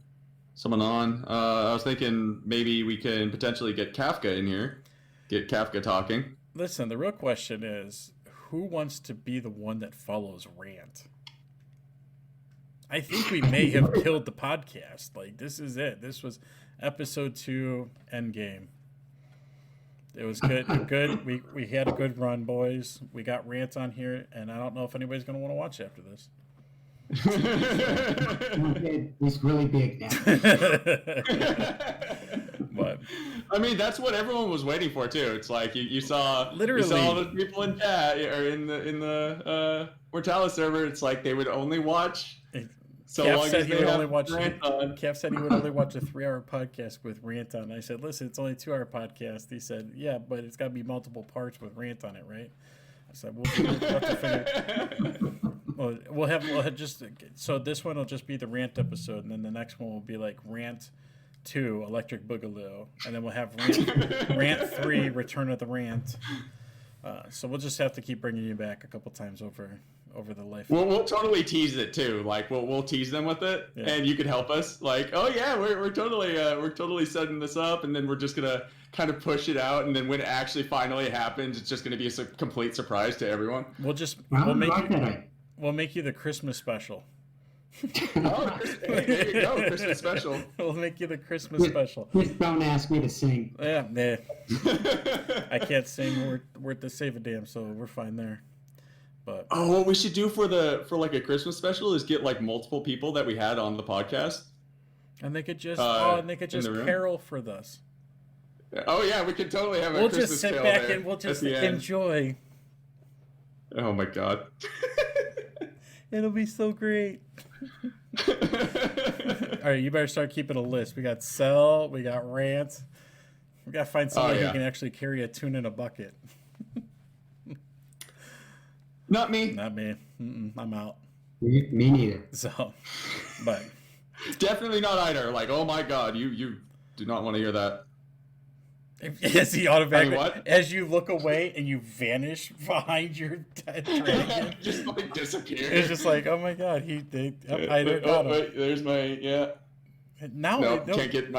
Speaker 2: on. I was thinking maybe we can potentially get Kafka in here, get Kafka talking.
Speaker 1: Listen, the real question is, who wants to be the one that follows Rant? I think we may have killed the podcast. Like, this is it. This was episode 2, Endgame. It was good. Good. We had a good run, boys. We got Rant on here, and I don't know if anybody's going to want to watch after this.
Speaker 3: He's really big now.
Speaker 1: But
Speaker 2: I mean, that's what everyone was waiting for too. It's like you saw
Speaker 1: Literally.
Speaker 2: you saw all the people in chat or in the Mortalis server. It's like they would only watch so
Speaker 1: Cap
Speaker 2: long
Speaker 1: said
Speaker 2: as
Speaker 1: he
Speaker 2: they
Speaker 1: would
Speaker 2: have
Speaker 1: only watch.
Speaker 2: Rant on.
Speaker 1: Cap said he would only watch a 3-hour podcast with Rant on. I said, listen, it's only a 2-hour podcast. He said, yeah, but it's got to be multiple parts with Rant on it, right? I said, we'll have to figure. We'll have just so this one will just be the Rant episode, and then the next one will be like Rant 2, Electric Boogaloo, and then we'll have Rant 3, Return of the Rant. So we'll just have to keep bringing you back a couple times over the life.
Speaker 2: We'll totally tease it too. Like we'll tease them with it,
Speaker 1: Yeah.
Speaker 2: and you could help us. Like, oh yeah, we're totally setting this up, and then we're just gonna kind of push it out, and then when it actually finally happens, it's just gonna be a complete surprise to everyone.
Speaker 1: We'll just
Speaker 3: Well,
Speaker 1: we'll make you the Christmas special.
Speaker 2: Oh, there you go, Christmas special.
Speaker 1: We'll make you the Christmas special.
Speaker 3: Just don't ask me to sing.
Speaker 1: Yeah, nah. I can't sing worth to save a damn, so we're fine there. But
Speaker 2: Oh, what we should do for like a Christmas special is get like multiple people that we had on the podcast.
Speaker 1: and they could just
Speaker 2: in the room?
Speaker 1: carol for this.
Speaker 2: Oh yeah, we could totally have a
Speaker 1: We'll
Speaker 2: Christmas
Speaker 1: just sit
Speaker 2: tale
Speaker 1: back
Speaker 2: there
Speaker 1: and we'll
Speaker 2: at
Speaker 1: just
Speaker 2: the end.
Speaker 1: enjoy.
Speaker 2: Oh my god.
Speaker 1: It'll be so great. All right, you better start keeping a list. We got Cell, we got Rant. We got to find somebody who
Speaker 2: yeah.
Speaker 1: can actually carry a tune in a bucket.
Speaker 2: Not me.
Speaker 1: Not me. I'm out.
Speaker 3: Me neither.
Speaker 1: So, but
Speaker 2: Definitely not either. Like, oh my god, you do not want to hear that.
Speaker 1: as he automatically,
Speaker 2: what?
Speaker 1: as you look away and you vanish behind your dead dragon,
Speaker 2: Just like disappear.
Speaker 1: it's just like, oh my god, I got him.
Speaker 2: Wait, there's my
Speaker 1: Now,
Speaker 2: No, can't get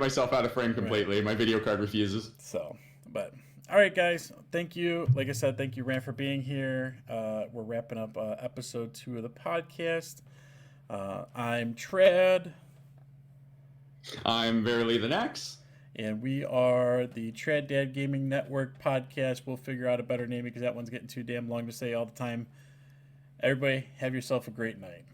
Speaker 2: myself out of frame completely. My video card refuses.
Speaker 1: So, but all right, guys, thank you. Like I said, thank you, Rand, for being here. We're wrapping up episode 2 of the podcast. I'm Trad,
Speaker 2: I'm Verily the Next.
Speaker 1: and we are the Trad Dad Gaming Network podcast. We'll figure out a better name because that one's getting too damn long to say all the time. Everybody, have yourself a great night.